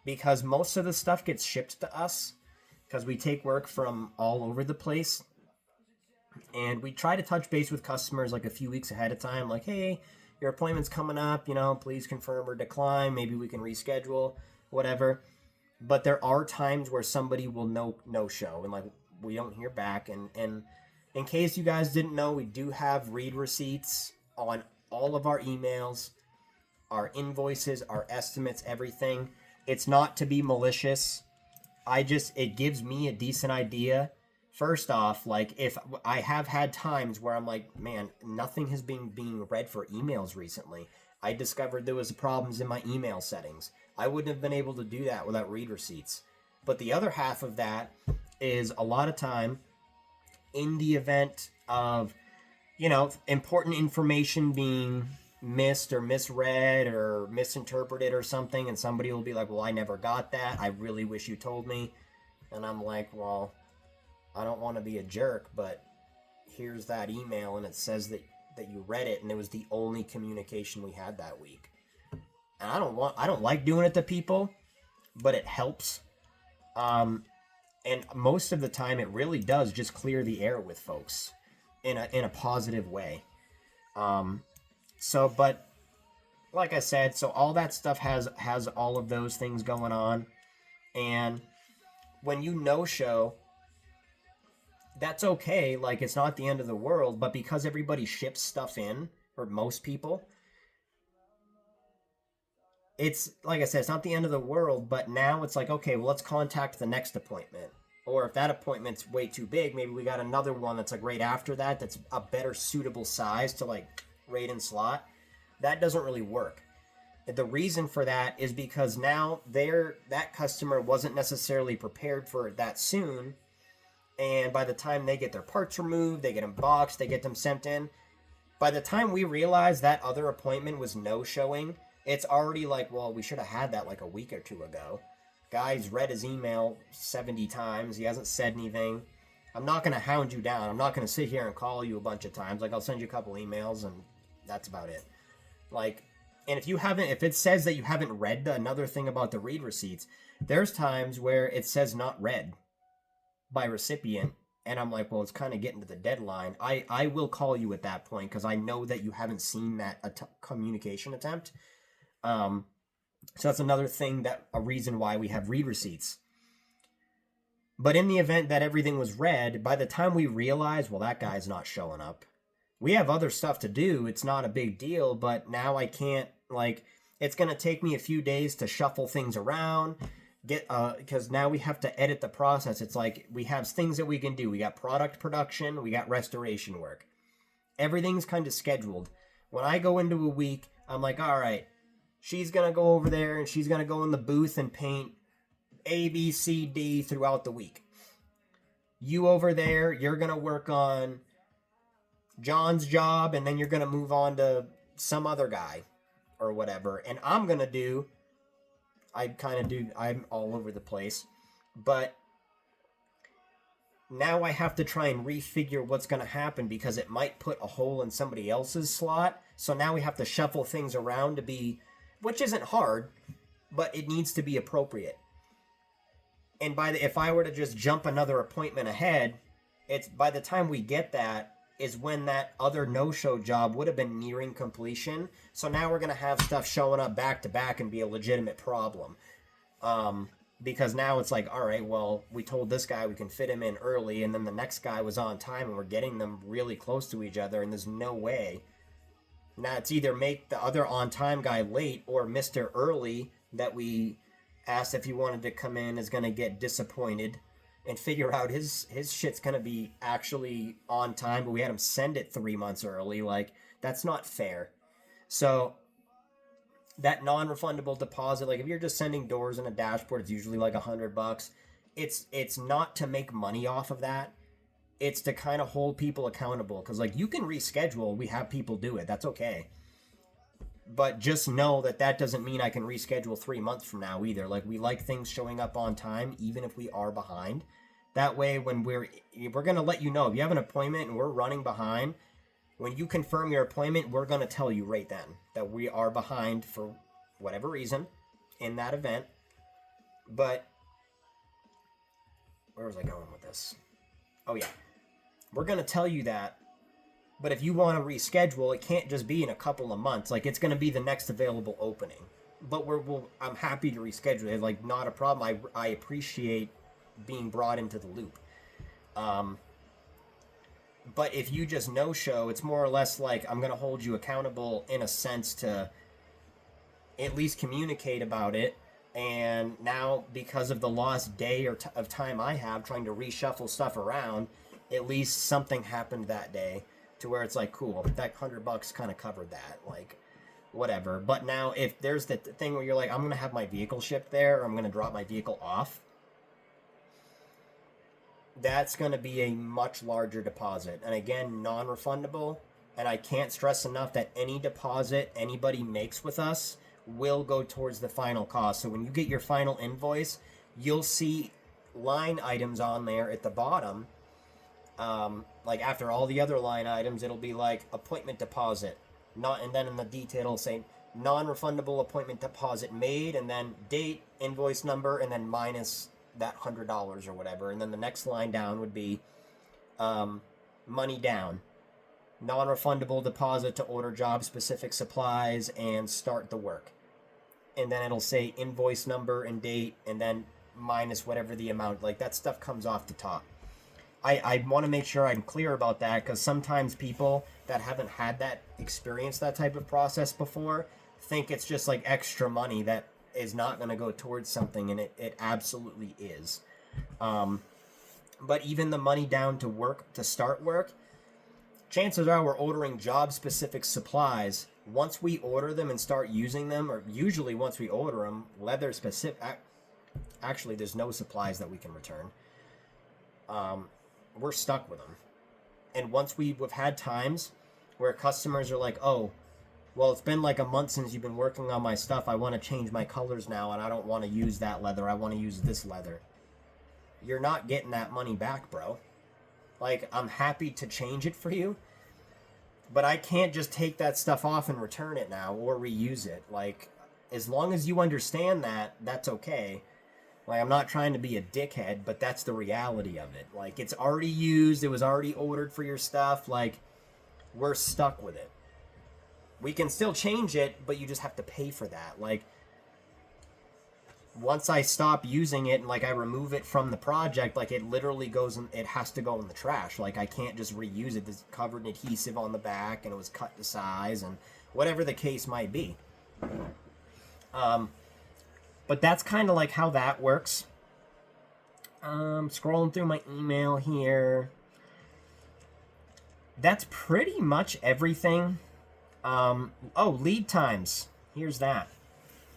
because most of the stuff gets shipped to us because we take work from all over the place. And we try to touch base with customers like a few weeks ahead of time, like, hey, your appointment's coming up, please confirm or decline. Maybe we can reschedule, whatever. But there are times where somebody will no show and like we don't hear back. And in case you guys didn't know, we do have read receipts on all of our emails, our invoices, our estimates, everything. It's not to be malicious. It gives me a decent idea. First off, like if I have had times where I'm like, man, nothing has been being read for emails recently. I discovered there was problems in my email settings. I wouldn't have been able to do that without read receipts. But the other half of that is a lot of time in the event of, important information being missed or misread or misinterpreted or something, and somebody will be like, well, I never got that. I really wish you told me. And I'm like, well, I don't want to be a jerk, but here's that email and it says that you read it and it was the only communication we had that week. And I don't like doing it to people, but it helps. And most of the time it really does just clear the air with folks in a positive way. But like I said, so all that stuff has all of those things going on. And when you no-show, that's okay. Like, it's not the end of the world, but because everybody ships stuff in, or most people, it's, like I said, it's not the end of the world, but now it's like, okay, well, let's contact the next appointment. Or if that appointment's way too big, maybe we got another one that's like right after that, that's a better suitable size to like rate and slot. That doesn't really work. The reason for that is because now that customer wasn't necessarily prepared for it that soon. And by the time they get their parts removed, they get them boxed, they get them sent in. By the time we realize that other appointment was no-showing, it's already like, well, we should have had that like a week or two ago. Guy's read his email 70 times. He hasn't said anything. I'm not going to hound you down. I'm not going to sit here and call you a bunch of times. Like, I'll send you a couple emails and that's about it. Like, and if it says that you haven't read another thing about the read receipts, there's times where it says not read by recipient, and I'm like, well, it's kind of getting to the deadline. I will call you at that point because I know that you haven't seen that communication attempt. So that's another thing, a reason why we have read receipts. But in the event that everything was read, by the time we realize, well, that guy's not showing up, we have other stuff to do. It's not a big deal, but now I can't, like, it's going to take me a few days to shuffle things around, because now we have to edit the process. It's like we have things that we can do. We got product production, we got restoration work. Everything's kind of scheduled. When I go into a week, I'm like, all right, she's going to go over there and she's going to go in the booth and paint A, B, C, D throughout the week. You over there, you're going to work on John's job and then you're going to move on to some other guy or whatever. And I'm all over the place. But now I have to try and refigure what's going to happen because it might put a hole in somebody else's slot. So now we have to shuffle things around which isn't hard, but it needs to be appropriate. And if I were to just jump another appointment ahead, it's by the time we get that is when that other no-show job would have been nearing completion. So now we're going to have stuff showing up back to back and be a legitimate problem. Because now it's like, all right, well, we told this guy we can fit him in early, and then the next guy was on time, and we're getting them really close to each other, and there's no way. Now it's either make the other on-time guy late or Mr. Early that we asked if he wanted to come in is going to get disappointed and figure out his shit's going to be actually on time, but we had him send it 3 months early. Like, that's not fair. So that non-refundable deposit, like if you're just sending doors and a dashboard, it's usually like $100. It's not to make money off of that. It's to kind of hold people accountable. Because like you can reschedule, we have people do it. That's okay. But just know that doesn't mean I can reschedule 3 months from now either. Like, we like things showing up on time, even if we are behind. That way, when we're going to let you know if you have an appointment and we're running behind, when you confirm your appointment, we're going to tell you right then that we are behind for whatever reason in that event. But where was I going with this? Oh yeah, we're going to tell you that. But if you want to reschedule, it can't just be in a couple of months. Like, it's going to be the next available opening. But I'm happy to reschedule it. Like, not a problem. I appreciate being brought into the loop. But if you just no-show, it's more or less like I'm going to hold you accountable in a sense to at least communicate about it. And now, because of the lost day of time I have trying to reshuffle stuff around, at least something happened that day to where it's like, cool, that $100 kind of covered that, like, whatever. But now, if there's the thing where you're like, I'm going to have my vehicle shipped there, or I'm going to drop my vehicle off, that's going to be a much larger deposit. And again, non-refundable. And I can't stress enough that any deposit anybody makes with us will go towards the final cost. So when you get your final invoice, you'll see line items on there at the bottom. Like after all the other line items, it'll be like appointment deposit, and then in the detail it'll say non-refundable appointment deposit made, and then date, invoice number, and then minus that $100 or whatever. And then the next line down would be money down, non-refundable deposit to order job specific supplies and start the work. And then it'll say invoice number and date, and then minus whatever the amount. Like, that stuff comes off the top. I want to make sure I'm clear about that, because sometimes people that haven't had that experience, that type of process before, think it's just like extra money that is not going to go towards something, and it absolutely is. But even the money down to start work, chances are we're ordering job specific supplies. Once we order them and start using them, or usually once we order them, leather specific, actually there's no supplies that we can return. We're stuck with them. And once we've had times where customers are like, oh, well, it's been like a month since you've been working on my stuff. I want to change my colors now, and I don't want to use that leather. I want to use this leather. You're not getting that money back, bro. Like, I'm happy to change it for you, but I can't just take that stuff off and return it now or reuse it. Like, as long as you understand that, that's okay. Like, I'm not trying to be a dickhead, but that's the reality of it. Like, it's already used. It was already ordered for your stuff. Like, we're stuck with it. We can still change it, but you just have to pay for that. Like, once I stop using it and, like, I remove it from the project, like, it literally goes in, it has to go in the trash. Like, I can't just reuse it. It's covered in adhesive on the back, and it was cut to size, and whatever the case might be. But that's kind of like how that works. Scrolling through my email here. That's pretty much everything. Lead times. Here's that.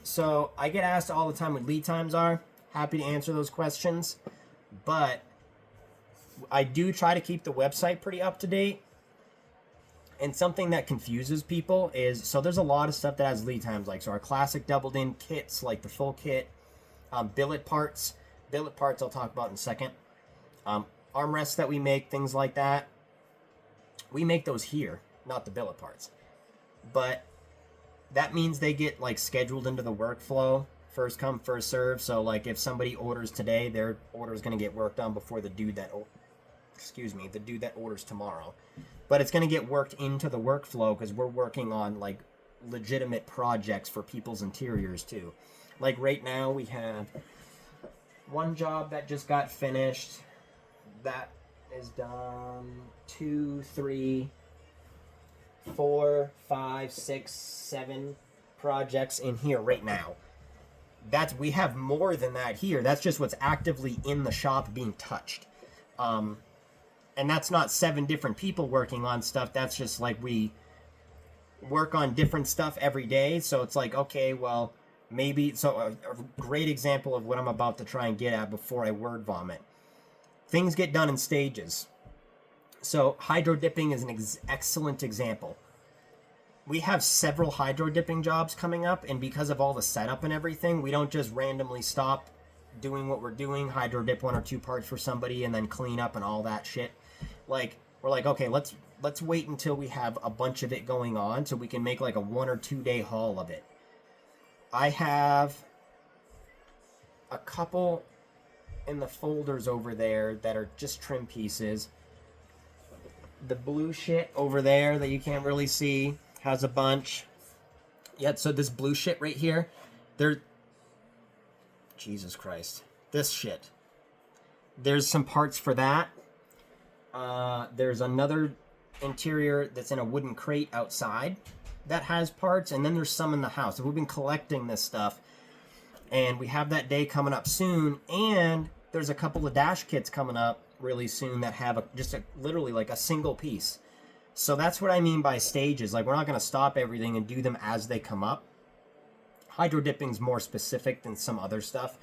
So I get asked all the time what lead times are. Happy to answer those questions. But I do try to keep the website pretty up to date. And something that confuses people is, so there's a lot of stuff that has lead times, like, so our classic doubled in kits, like the full kit, billet parts I'll talk about in a second, armrests that we make, things like that, we make those here, not the billet parts, but that means they get, like, scheduled into the workflow, first come, first serve. So, like, if somebody orders today, their order is going to get worked on before the dude that orders tomorrow. But it's going to get worked into the workflow because we're working on, like, legitimate projects for people's interiors, too. Like, right now, we have one job that just got finished. That is done 2, 3, 4, 5, 6, 7 projects in here right now. We have more than that here. That's just what's actively in the shop being touched. And that's not 7 different people working on stuff. That's just like we work on different stuff every day. So it's like, okay, well, maybe. So a great example of what I'm about to try and get at before I word vomit. Things get done in stages. So hydro dipping is an excellent example. We have several hydro dipping jobs coming up, and because of all the setup and everything, we don't just randomly stop doing what we're doing, hydro dip 1 or 2 parts for somebody, and then clean up and all that shit. Like, we're like, okay, let's wait until we have a bunch of it going on so we can make like a 1 or 2 day haul of it. I have a couple in the folders over there that are just trim pieces. The blue shit over there that you can't really see has a bunch. Yeah, so this blue shit right here, Jesus Christ. This shit. There's some parts for that. There's another interior that's in a wooden crate outside that has parts, and then there's some in the house. So we've been collecting this stuff, and we have that day coming up soon, and there's a couple of dash kits coming up really soon that have literally like a single piece. So that's what I mean by stages. Like, we're not going to stop everything and do them as they come up. Hydro dipping's more specific than some other stuff.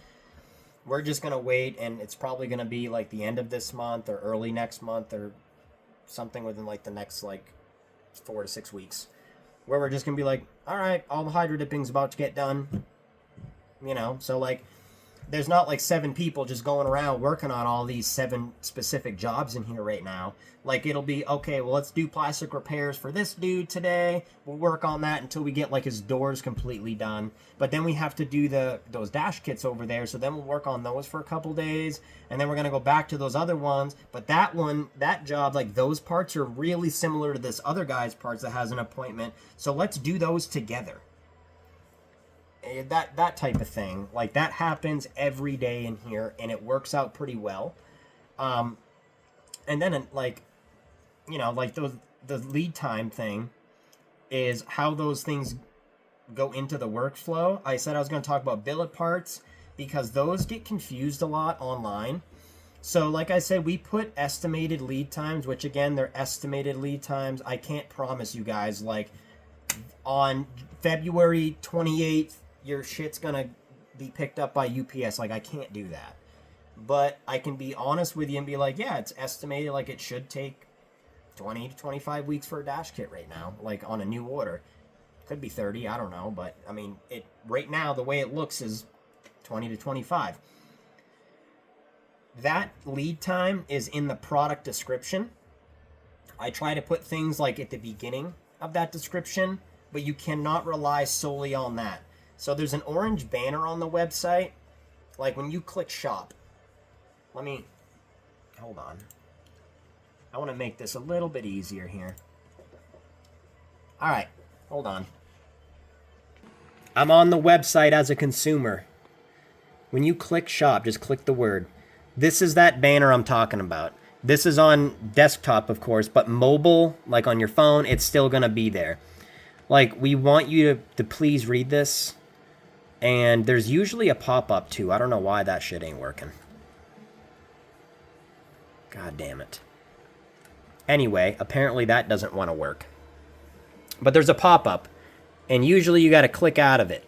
We're just going to wait, and it's probably going to be like the end of this month or early next month or something within like the next like 4 to 6 weeks, where we're just going to be like, all right, all the hydro dipping's about to get done. You know, so like, there's not like 7 people just going around working on all these 7 specific jobs in here right now. Like, it'll be, okay, well, let's do plastic repairs for this dude today. We'll work on that until we get like his doors completely done. But then we have to do those dash kits over there. So then we'll work on those for a couple days. And then we're going to go back to those other ones. But that job, like, those parts are really similar to this other guy's parts that has an appointment. So let's do those together. That type of thing, like, that happens every day in here, and it works out pretty well. And then, like, you know, like, the lead time thing is how those things go into the workflow. I said I was going to talk about billet parts because those get confused a lot online. So like I said, we put estimated lead times, which again, they're estimated lead times. I can't promise you guys, like, on February 28th, your shit's gonna be picked up by UPS. Like, I can't do that. But I can be honest with you and be like, yeah, it's estimated like it should take 20 to 25 weeks for a dash kit right now, like on a new order. Could be 30, I don't know. But, I mean, it right now, the way it looks is 20 to 25. That lead time is in the product description. I try to put things like at the beginning of that description, but you cannot rely solely on that. So there's an orange banner on the website. Like, when you click shop, hold on. I want to make this a little bit easier here. All right, hold on. I'm on the website as a consumer. When you click shop, just click the word. This is that banner I'm talking about. This is on desktop, of course, but mobile, like on your phone, it's still going to be there. Like, we want you to please read this. And there's usually a pop-up, too. I don't know why that shit ain't working. God damn it. Anyway, apparently that doesn't want to work. But there's a pop-up. And usually you got to click out of it.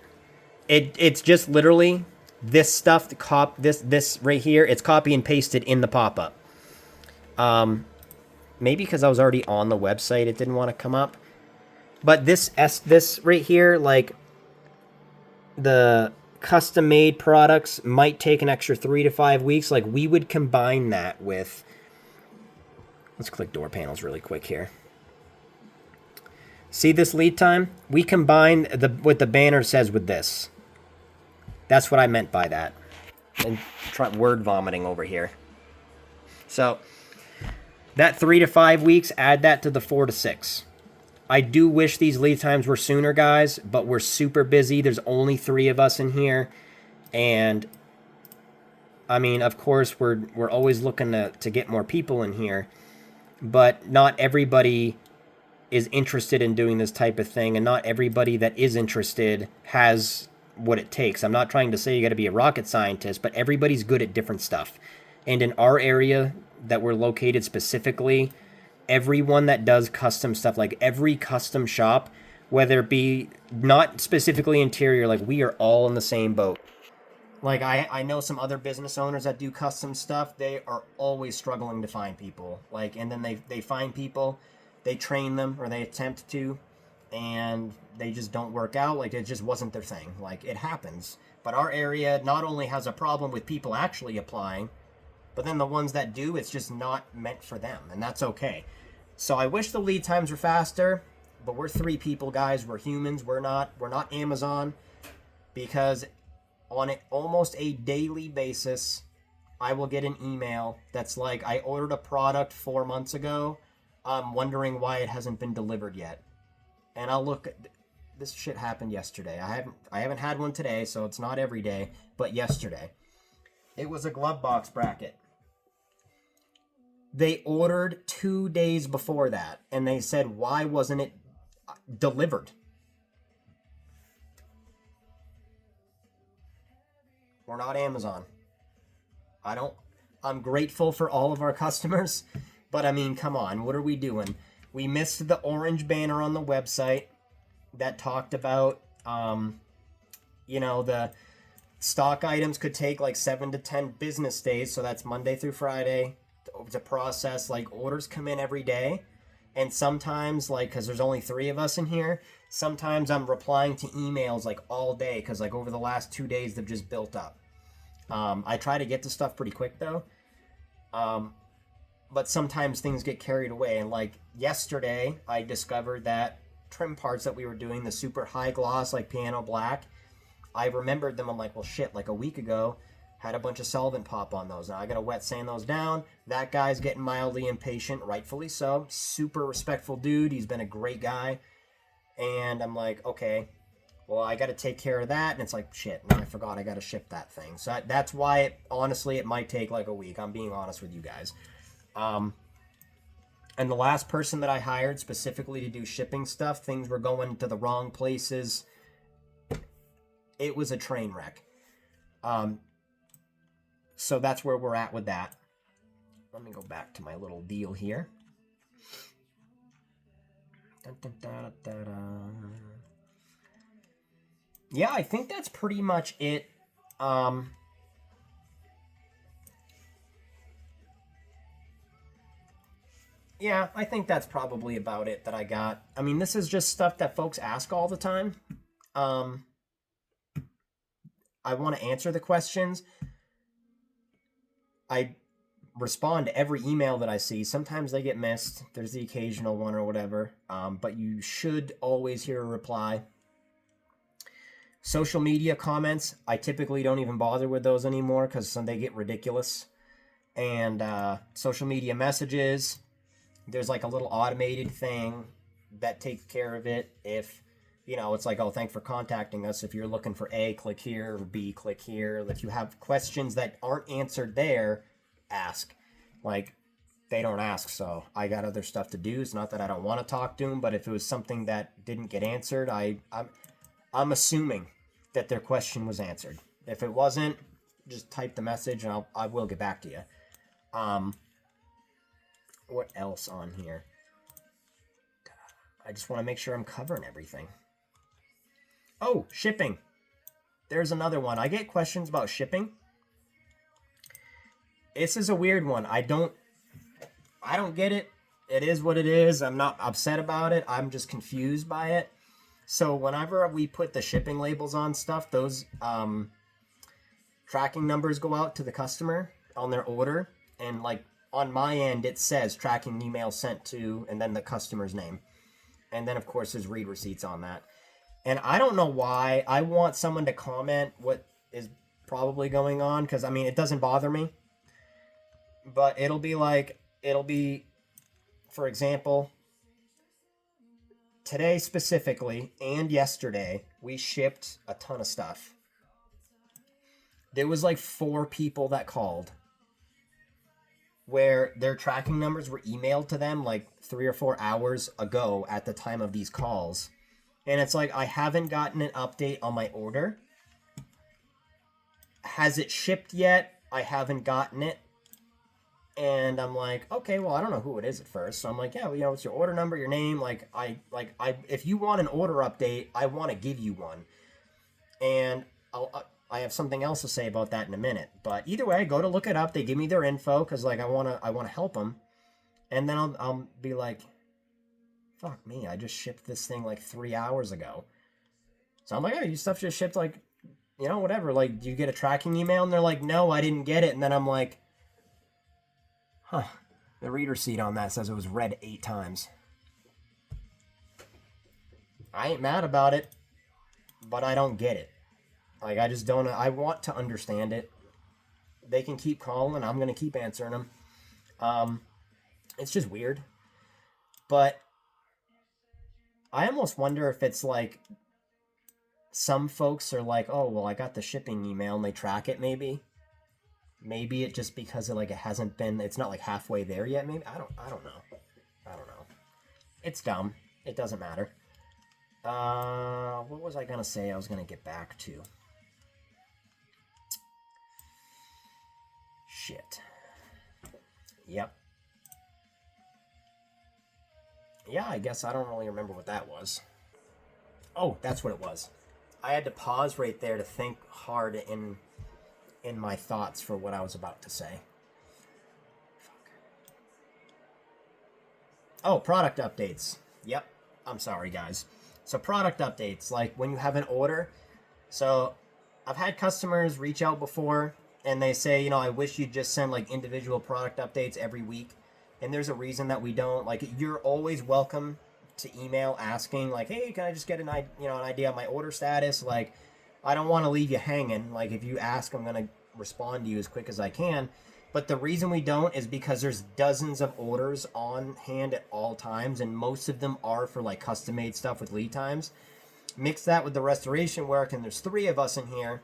It's just literally this stuff, this right here, it's copy and pasted in the pop-up. Maybe because I was already on the website, it didn't want to come up. But this right here, like, the custom-made products might take an extra 3 to 5 weeks. Like, we would combine that with... Let's click door panels really quick here. See this lead time? We combine what the banner says with this. That's what I meant by that. And try word vomiting over here. So, that 3 to 5 weeks, add that to the 4 to 6. I do wish these lead times were sooner, guys, but we're super busy. There's only 3 of us in here. And, I mean, of course, we're always looking to get more people in here. But not everybody is interested in doing this type of thing. And not everybody that is interested has what it takes. I'm not trying to say you got to be a rocket scientist, but everybody's good at different stuff. And in our area that we're located specifically... Everyone that does custom stuff, like every custom shop, whether it be not specifically interior, like, we are all in the same boat. Like, I know some other business owners that do custom stuff. They are always struggling to find people. Like, and then they find people, they train them, or they attempt to, and they just don't work out. Like, it just wasn't their thing. Like, it happens. But our area not only has a problem with people actually applying, but then the ones that do, it's just not meant for them, and that's okay. So I wish the lead times were faster, but we're three people, guys. We're humans. We're not Amazon, because on almost a daily basis, I will get an email that's like, I ordered a product 4 months ago. I'm wondering why it hasn't been delivered yet. And I'll look. This shit happened yesterday. I haven't had one today, so it's not every day, but yesterday. It was a glove box bracket. They ordered 2 days before that, and they said, why wasn't it delivered? We're not Amazon. I'm grateful for all of our customers, but I mean, come on, what are we doing? We missed the orange banner on the website that talked about, the stock items could take like 7 to 10 business days. So that's Monday through Friday to process. Like, orders come in every day. And sometimes, like, because there's only 3 of us in here, sometimes I'm replying to emails like all day because like over the last 2 days they've just built up. I try to get to stuff pretty quick though. But sometimes things get carried away. And like yesterday, I discovered that trim parts that we were doing, the super high gloss, like piano black, I remembered them. I'm like, well, shit, like a week ago, had a bunch of solvent pop on those. Now I gotta wet sand those down. That guy's getting mildly impatient, rightfully so. Super respectful dude. He's been a great guy. And I'm like, okay, well, I gotta take care of that. And it's like, shit, now I forgot I gotta ship that thing. So that's why, honestly, it might take like a week. I'm being honest with you guys. And the last person that I hired specifically to do shipping stuff, things were going to the wrong places. It was a train wreck. So that's where we're at with that. Let me go back to my little deal here. Dun, dun, dun, dun, dun. Yeah, I think that's pretty much it. Yeah, I think that's probably about it that I got. I mean, this is just stuff that folks ask all the time. I want to answer the questions. I respond to every email that I see. Sometimes they get missed. There's the occasional one or whatever. But you should always hear a reply. Social media comments, I typically don't even bother with those anymore because they get ridiculous. And social media messages, there's like a little automated thing that takes care of it. If, it's like, oh, thanks for contacting us. If you're looking for A, click here, or B, click here. If you have questions that aren't answered there, ask. Like, they don't ask, so I got other stuff to do. It's not that I don't want to talk to them, but if it was something that didn't get answered, I'm assuming that their question was answered. If it wasn't, just type the message and I will get back to you. What else on here? I just want to make sure I'm covering everything. Oh, shipping. There's another one. I get questions about shipping. This is a weird one. I don't get it. It is what it is. I'm not upset about it. I'm just confused by it. So whenever we put the shipping labels on stuff, those tracking numbers go out to the customer on their order. And like on my end, it says tracking email sent to, and then the customer's name. And then, of course, there's read receipts on that. And I don't know why. I want someone to comment what is probably going on. Because, I mean, it doesn't bother me. But it'll be, for example, today specifically and yesterday, we shipped a ton of stuff. There was like 4 people that called where their tracking numbers were emailed to them like 3 or 4 hours ago at the time of these calls. And it's like, I haven't gotten an update on my order. Has it shipped yet? I haven't gotten it. And I'm like, okay, well, I don't know who it is at first. So I'm like, yeah, well, it's your order number, your name. If you want an order update, I want to give you one. And I have something else to say about that in a minute. But either way, go to look it up. They give me their info because like I want to help them. And then I'll be like, fuck me, I just shipped this thing like 3 hours ago. So I'm like, oh, your stuff just shipped like whatever. Like, do you get a tracking email? And they're like, no, I didn't get it. And then I'm like, huh. The read receipt on that says it was read 8 times. I ain't mad about it, but I don't get it. Like, I just don't. I want to understand it. They can keep calling. I'm going to keep answering them. It's just weird. But I almost wonder if it's like some folks are like, oh, well, I got the shipping email and they track it maybe. Maybe it just because it hasn't been, it's not like halfway there yet. Maybe I don't know. I don't know. It's dumb. It doesn't matter. What was I gonna say? I was gonna get back to. Shit. Yep. Yeah, I guess I don't really remember what that was. Oh, that's what it was. I had to pause right there to think hard in my thoughts for what I was about to say. Fuck. Oh, product updates. Yep. I'm sorry, guys. So product updates, like when you have an order. So I've had customers reach out before and they say, I wish you'd just send like individual product updates every week. And there's a reason that we don't. Like, you're always welcome to email asking, like, hey, can I just get an idea of my order status? Like, I don't want to leave you hanging. Like, if you ask, I'm going to respond to you as quick as I can. But the reason we don't is because there's dozens of orders on hand at all times, and most of them are for like custom made stuff with lead times. Mix that with the restoration work, and there's 3 of us in here.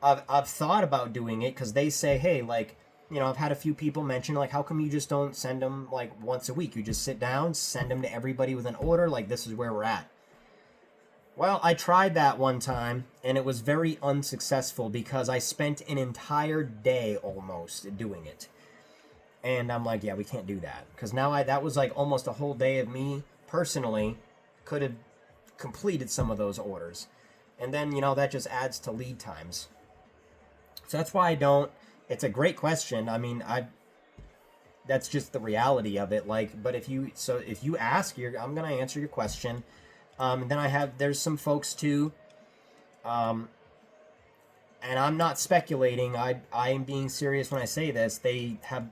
I've thought about doing it because they say, hey, like, I've had a few people mention, like, how come you just don't send them, like, once a week? You just sit down, send them to everybody with an order, like, this is where we're at. Well, I tried that one time, and it was very unsuccessful because I spent an entire day almost doing it. And I'm like, yeah, we can't do that. Because now that was, like, almost a whole day of me, personally, could have completed some of those orders. And then, that just adds to lead times. So that's why I don't. It's a great question. I mean, that's just the reality of it. Like, but if you ask, I'm gonna answer your question. And then there's some folks too. And I'm not speculating. I am being serious when I say this. They have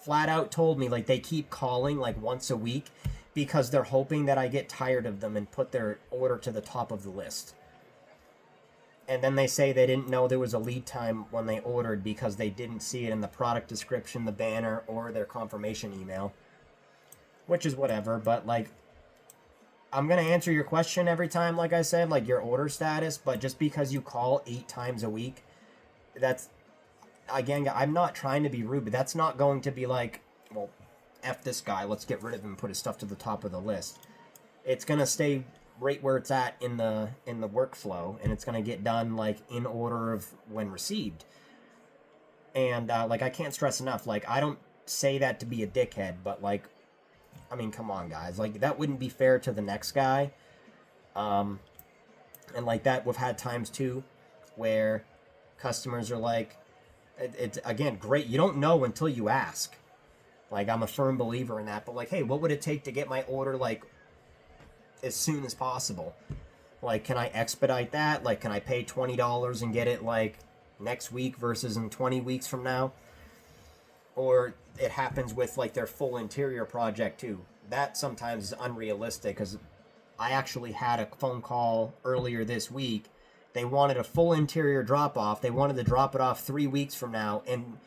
flat out told me, like, they keep calling like once a week because they're hoping that I get tired of them and put their order to the top of the list. And then they say they didn't know there was a lead time when they ordered because they didn't see it in the product description, the banner, or their confirmation email. Which is whatever, but, like, I'm going to answer your question every time, like I said, like your order status, but just because you call 8 times a week, that's, again, I'm not trying to be rude, but that's not going to be like, well, F this guy, let's get rid of him and put his stuff to the top of the list. It's going to stay right where it's at in the workflow, and it's going to get done like in order of when received. And like, I can't stress enough, like, I don't say that to be a dickhead, but like, I mean, come on, guys, like, that wouldn't be fair to the next guy. And like that, we've had times too where customers are like, it's again great, you don't know until you ask. Like, I'm a firm believer in that, but like, hey, what would it take to get my order like as soon as possible? Like, can I expedite that? Like, can I pay $20 and get it like next week versus in 20 weeks from now? Or it happens with like their full interior project too. That sometimes is unrealistic, because I actually had a phone call earlier this week. They wanted a full interior drop off. They wanted to drop it off 3 weeks from now and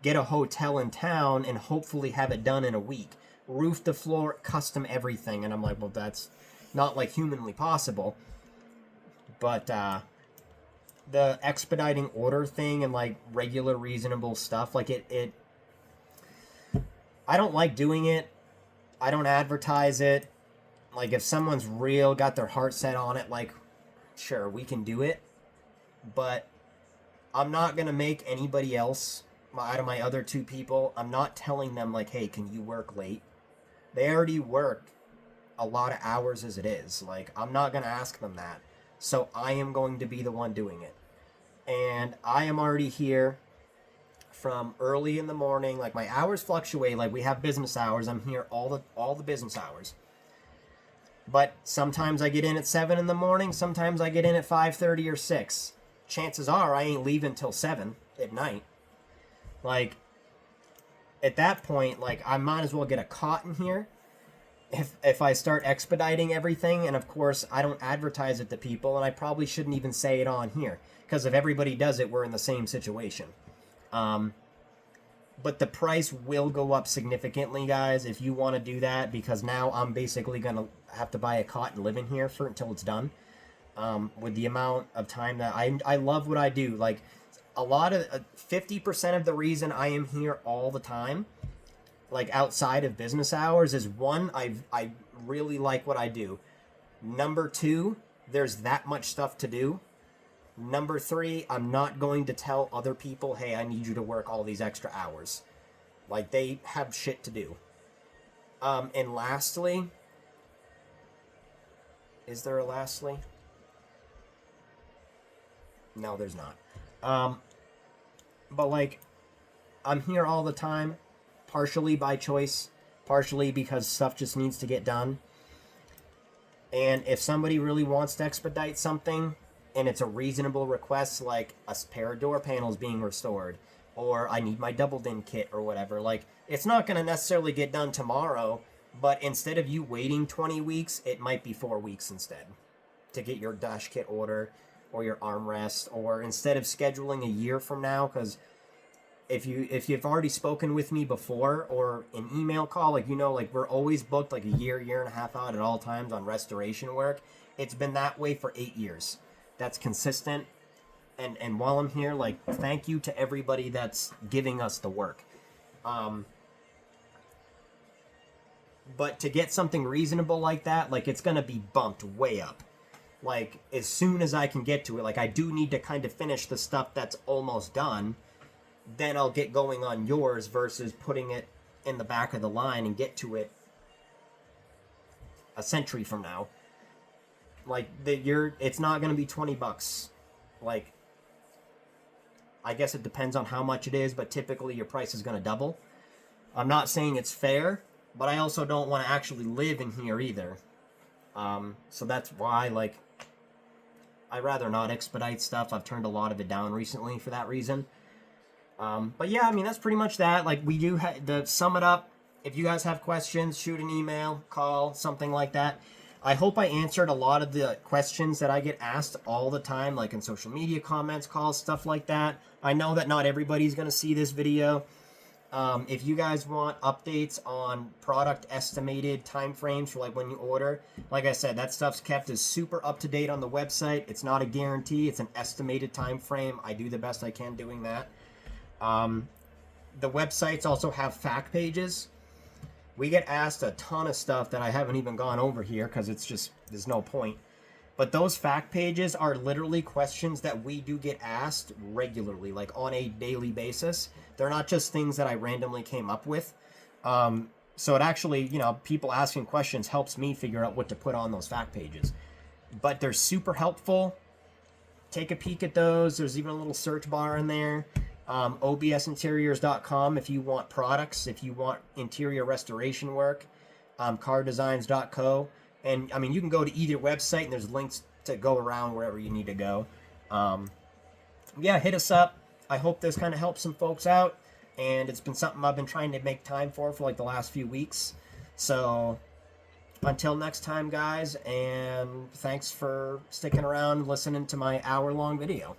get a hotel in town and hopefully have it done in a week. Roof to floor, custom everything. And I'm like, well, that's not like humanly possible. But the expediting order thing and like regular reasonable stuff, like it I don't like doing it. I don't advertise it. Like, if someone's real, got their heart set on it, like, sure, we can do it. But I'm not going to make anybody else, out of my other 2 people, I'm not telling them, like, hey, can you work late? They already work a lot of hours as it is. Like, I'm not going to ask them that. So I am going to be the one doing it. And I am already here from early in the morning. Like, my hours fluctuate. Like, we have business hours. I'm here all the business hours. But sometimes I get in at 7 in the morning, sometimes I get in at 5:30 or 6. Chances are I ain't leaving till 7 at night. Like, at that point, like, I might as well get a cot in here if I start expediting everything. And of course, I don't advertise it to people, and I probably shouldn't even say it on here, because if everybody does it, we're in the same situation. But the price will go up significantly, guys, if you want to do that, because now I'm basically going to have to buy a cot and live in here for until it's done. With the amount of time that I love what I do. Like, a lot of 50% of the reason I am here all the time, like outside of business hours, is one, I really like what I do. Number two, there's that much stuff to do. Number three, I'm not going to tell other people, hey, I need you to work all these extra hours. Like, they have shit to do. And lastly, is there a lastly? No, there's not. But like, I'm here all the time, partially by choice, partially because stuff just needs to get done. And if somebody really wants to expedite something, and it's a reasonable request, like a pair of door panels being restored, or I need my double din kit or whatever, like, it's not going to necessarily get done tomorrow, but instead of you waiting 20 weeks, it might be 4 weeks instead to get your dash kit order or your armrest, or instead of scheduling a year from now, because if you've already spoken with me before or an email call, like, you know, like, we're always booked like a year and a half out at all times on restoration work. It's been that way for 8 years. That's consistent. And while I'm here, like, thank you to everybody that's giving us the work. But to get something reasonable like that, like, it's gonna be bumped way up. Like, as soon as I can get to it, like, I do need to kind of finish the stuff that's almost done. Then I'll get going on yours versus putting it in the back of the line and get to it a century from now. Like, it's not going to be $20. Like, I guess it depends on how much it is, but typically your price is going to double. I'm not saying it's fair, but I also don't want to actually live in here either. So that's why, like, I'd rather not expedite stuff. I've turned a lot of it down recently for that reason. But yeah, I mean, that's pretty much that. Like, we do to sum it up. If you guys have questions, shoot an email, call, something like that. I hope I answered a lot of the questions that I get asked all the time, like in social media comments, calls, stuff like that. I know that not everybody's going to see this video. If you guys want updates on product estimated timeframes for, like, when you order, like I said, that stuff's kept as super up to date on the website. It's not a guarantee. It's an estimated time frame. I do the best I can doing that. The websites also have fact pages. We get asked a ton of stuff that I haven't even gone over here because it's just, there's no point. But those fact pages are literally questions that we do get asked regularly, like on a daily basis. They're not just things that I randomly came up with. So it actually, you know, people asking questions helps me figure out what to put on those fact pages. But they're super helpful. Take a peek at those. There's even a little search bar in there. obsinteriors.com if you want products, if you want interior restoration work, cardesigns.co. And I mean, you can go to either website and there's links to go around wherever you need to go. Yeah, hit us up. I hope this kind of helps some folks out, and it's been something I've been trying to make time for like the last few weeks. So until next time, guys, and thanks for sticking around listening to my hour-long video.